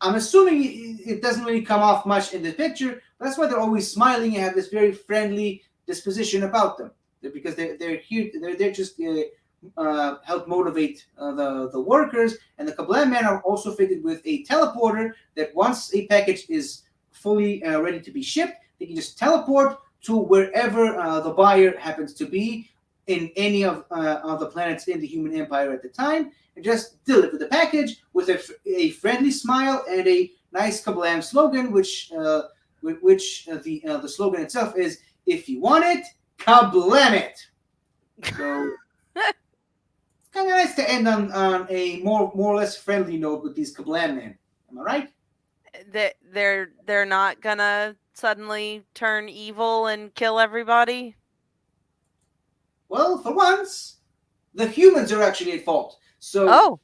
Speaker 1: I'm assuming it doesn't really come off much in the picture, but that's why they're always smiling and have this very friendly disposition about them. Because they're here, they're just help motivate the workers. And the Kablam Men are also fitted with a teleporter that once a package is fully ready to be shipped, they can just teleport to wherever the buyer happens to be in any of the planets in the human empire at the time, and just deliver the package with a friendly smile and a nice Kablam slogan, which the slogan itself is, "If you want it, Kablam it." So it's kind of nice to end on a more or less friendly note with these Kablam Men. Am I right?
Speaker 2: They're not gonna suddenly turn evil and kill everybody.
Speaker 1: Well, for once, the humans are actually at fault. So,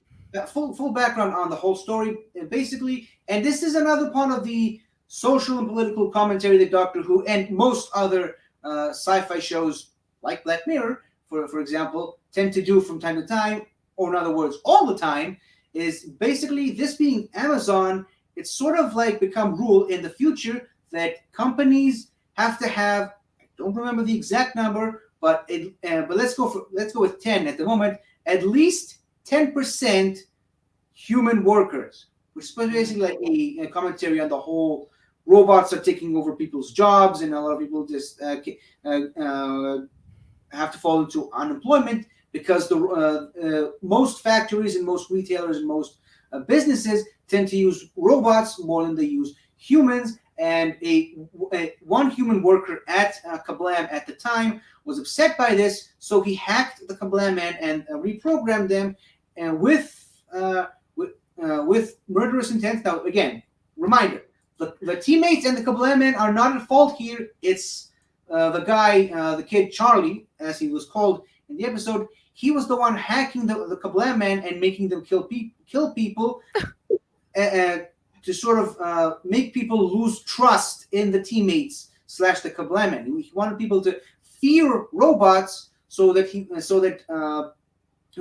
Speaker 1: full background on the whole story, basically, and this is another part of the social and political commentary that Doctor Who and most other sci-fi shows like Black Mirror, for example, tend to do from time to time, or in other words, all the time, is basically this being Amazon. It's sort of like become rule in the future that companies have to have. I don't remember the exact number, but let's go with 10 at the moment. At least 10% human workers, which is basically like a commentary on the whole. Robots are taking over people's jobs, and a lot of people just have to fall into unemployment because the most factories and most retailers and most businesses tend to use robots more than they use humans and one human worker at Kablam at the time was upset by this, so he hacked the Kablam man and reprogrammed them, and with murderous intent. Now, again, reminder: the teammates and the Kablam man are not at fault here. It's the guy, the kid Charlie, as he was called in the episode. He was the one hacking the Kablam man and making them kill people, to sort of make people lose trust in the teammates slash the Kablam man. He wanted people to fear robots, so that he was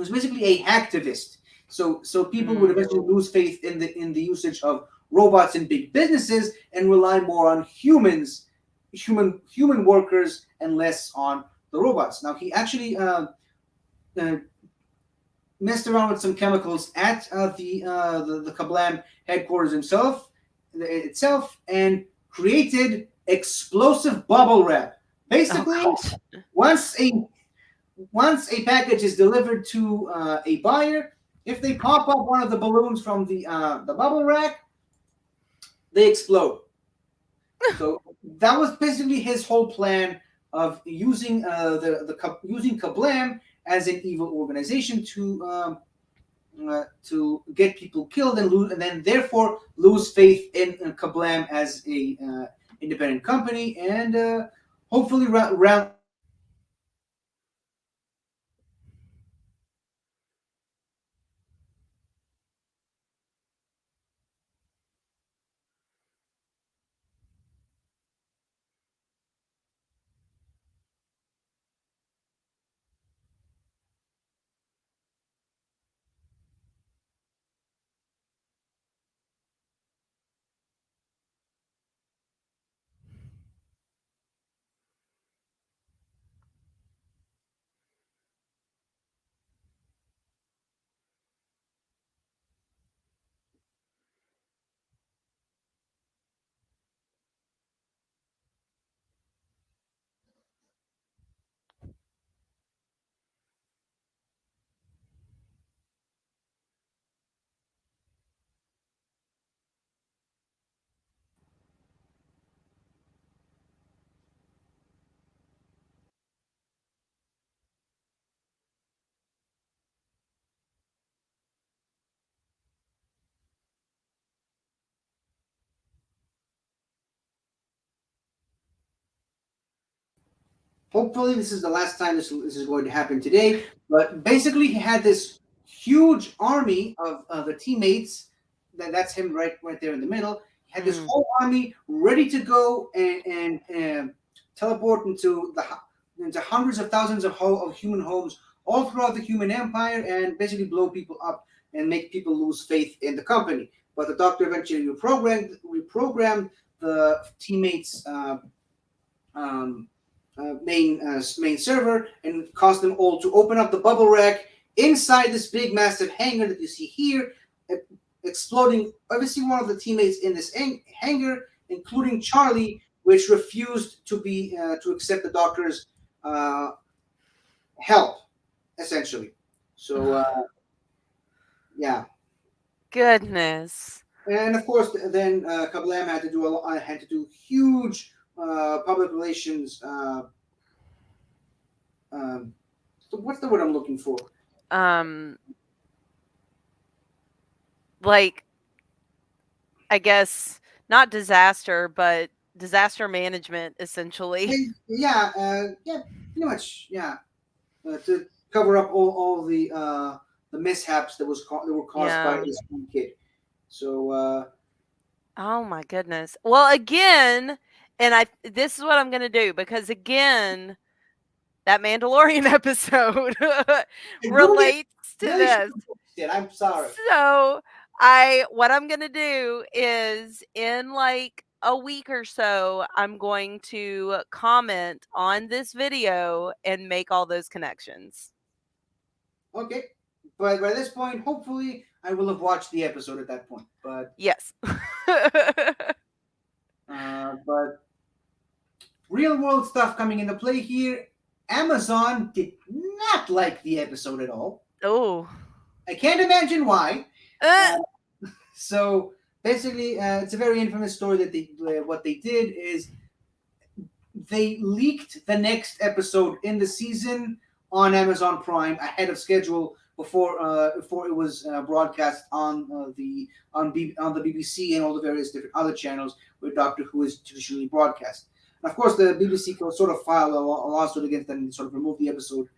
Speaker 1: basically a hacktivist. So people would eventually lose faith in the usage of robots in big businesses and rely more on human workers, and less on the robots. Now, he actually messed around with some chemicals at the Kablam headquarters itself, and created explosive bubble wrap. Basically, once a package is delivered to a buyer, if they pop up one of the balloons from the bubble wrap, they explode. So that was basically his whole plan of using using Kablam as an evil organization to get people killed and then therefore lose faith in Kablam as a independent company, and hopefully round. Hopefully, this is the last time this is going to happen today. But basically, he had this huge army of the teammates. That's him right there in the middle. He had this whole army ready to go and teleport into hundreds of thousands of human homes all throughout the human empire, and basically blow people up and make people lose faith in the company. But the Doctor eventually reprogrammed the teammates' um, main server, and caused them all to open up the bubble rack inside this big massive hangar that you see here, exploding every single one of the teammates in this hangar, including Charlie, which refused to accept the Doctor's help, essentially. So yeah.
Speaker 2: Goodness.
Speaker 1: And of course, then Kablam had to do huge public relations. What's the word I'm looking for?
Speaker 2: Like, I guess not disaster, but disaster management, essentially.
Speaker 1: Yeah, pretty much. Yeah, to cover up all the mishaps that were caused by this one kid. So
Speaker 2: oh my goodness. Well, again, and this is what I'm gonna do, because again, that Mandalorian episode relates to
Speaker 1: really
Speaker 2: this.
Speaker 1: I'm sorry.
Speaker 2: So what I'm gonna do is, in like a week or so, I'm going to comment on this video and make all those connections.
Speaker 1: Okay, but by this point, hopefully, I will have watched the episode at that point. But
Speaker 2: yes.
Speaker 1: But real world stuff coming into play here. Amazon did not like the episode at all.
Speaker 2: Oh.
Speaker 1: I can't imagine why. So basically, it's a very infamous story that what they did is they leaked the next episode in the season on Amazon Prime ahead of schedule before it was broadcast on on the BBC and all the various different other channels where Doctor Who is traditionally broadcast. And of course, the BBC could sort of file a lawsuit against them and sort of remove the episode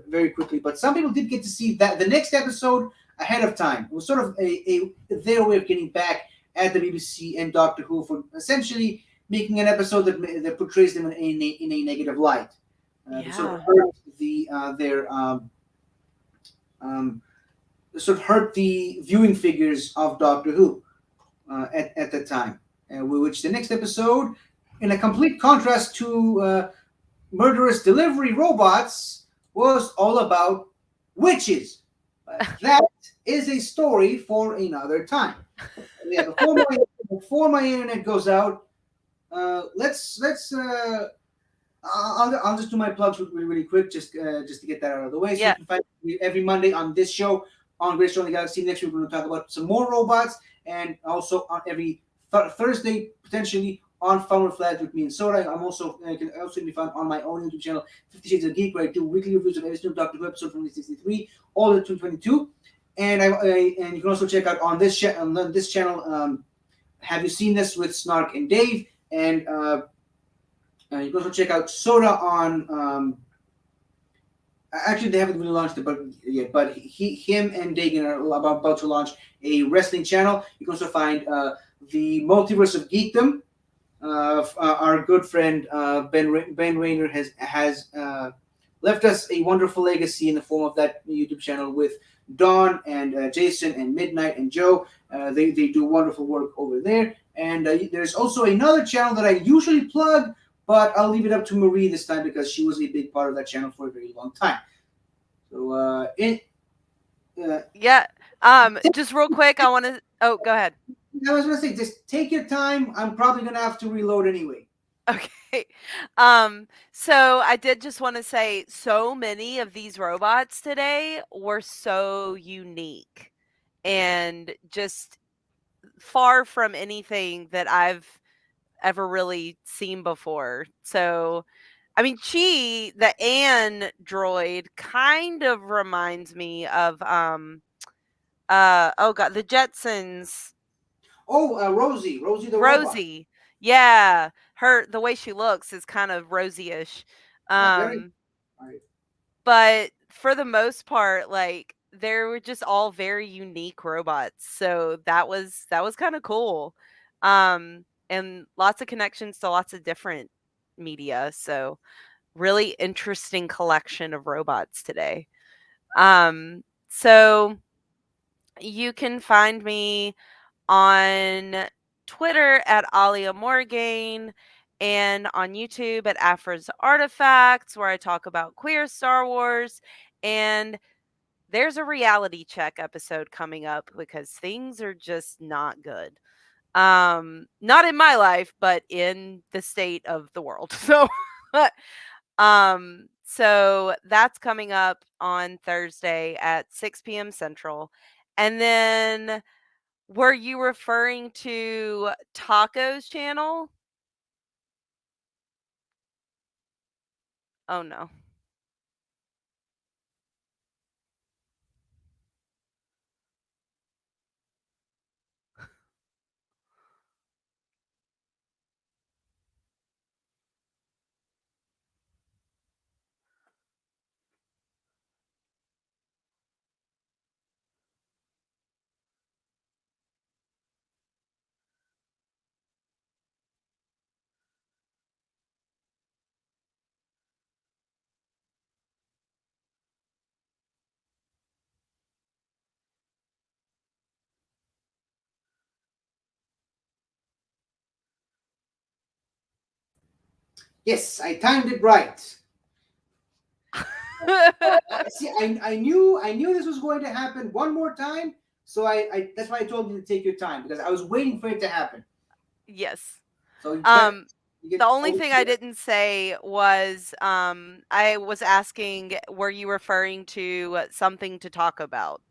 Speaker 1: very quickly. But some people did get to see that the next episode ahead of time. It was sort of their way of getting back at the BBC and Doctor Who for essentially making an episode that portrays them in a negative light. They sort of
Speaker 2: Yeah.
Speaker 1: hurt their um, sort of hurt the viewing figures of Doctor Who at the time. Which the next episode, in a complete contrast to murderous delivery robots, was all about witches. But that is a story for another time. Yeah, before my internet goes out, let's I'll just do my plugs really quick, just to get that out of the way. So you
Speaker 2: Yeah.
Speaker 1: can find me every Monday on this show on Great Show in the Galaxy. Next week we're going to talk about some more robots, and also on every Thursday potentially on Fun with Flags with me and Soda. I can also be found on my own YouTube channel, 50 Shades of Geek, where I do weekly reviews of every single Doctor Who episode from 1963 all the 2022. And and you can also check out on this channel. Have You Seen This with Snark and Dave, and you can also check out Soda on. Actually, they haven't really launched it, but him, and Dagan are about to launch a wrestling channel. You can also find the Multiverse of Geekdom. Our good friend Ben Rayner has left us a wonderful legacy in the form of that YouTube channel with Dawn and Jason and Midnight and Joe. They do wonderful work over there. And there's also another channel that I usually plug, but I'll leave it up to Marie this time because she was a big part of that channel for a very long time. So
Speaker 2: Yeah. Just real quick, I want to. Oh, go ahead.
Speaker 1: I was gonna say, just take your time. I'm probably gonna have to reload anyway.
Speaker 2: Okay. So I did just want to say so many of these robots today were so unique and just far from anything that I've ever really seen before. So, I mean, the Anne droid kind of reminds me of oh god, the Jetsons.
Speaker 1: Oh, Rosie the robot.
Speaker 2: Rosie. Yeah, the way she looks is kind of rosy-ish.
Speaker 1: Yeah, very.
Speaker 2: Um,
Speaker 1: All right.
Speaker 2: but for the most part, like they were just all very unique robots. So that was kind of cool. And lots of connections to lots of different media. So really interesting collection of robots today. So you can find me on Twitter at Alia Morgaine and on YouTube at Afra's Artifacts, where I talk about queer Star Wars. And there's a reality check episode coming up because things are just not good. Not in my life, but in the state of the world. So that's coming up on Thursday at 6 p.m. Central. And then were you referring to Taco's channel? Oh no.
Speaker 1: Yes, I timed it right. See, I knew this was going to happen one more time, so I that's why I told you to take your time because I was waiting for it to happen.
Speaker 2: Yes.
Speaker 1: So you
Speaker 2: The only thing I didn't say was I was asking, were you referring to something to talk about?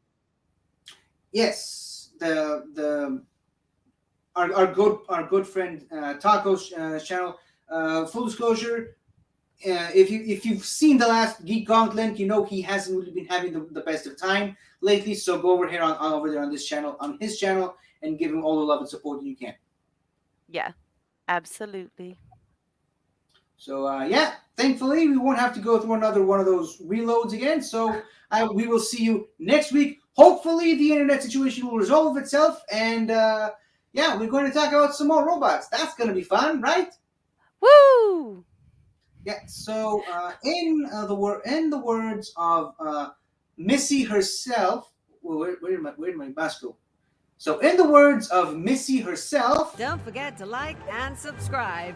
Speaker 1: Yes, the our good friend Taco's channel. Full disclosure, if you've seen the last Geek Gauntlet, you know he hasn't really been having the best of time lately. So go over here on over there on his channel, and give him all the love and support you can.
Speaker 2: Yeah, absolutely.
Speaker 1: So yeah, thankfully we won't have to go through another one of those reloads again. So we will see you next week. Hopefully the internet situation will resolve itself, and yeah, we're going to talk about some more robots. That's going to be fun, right?
Speaker 2: Woo!
Speaker 1: Yeah. So in the words of Missy herself, well, where did my mask go? So in the words of Missy herself,
Speaker 4: Don't forget to like and subscribe.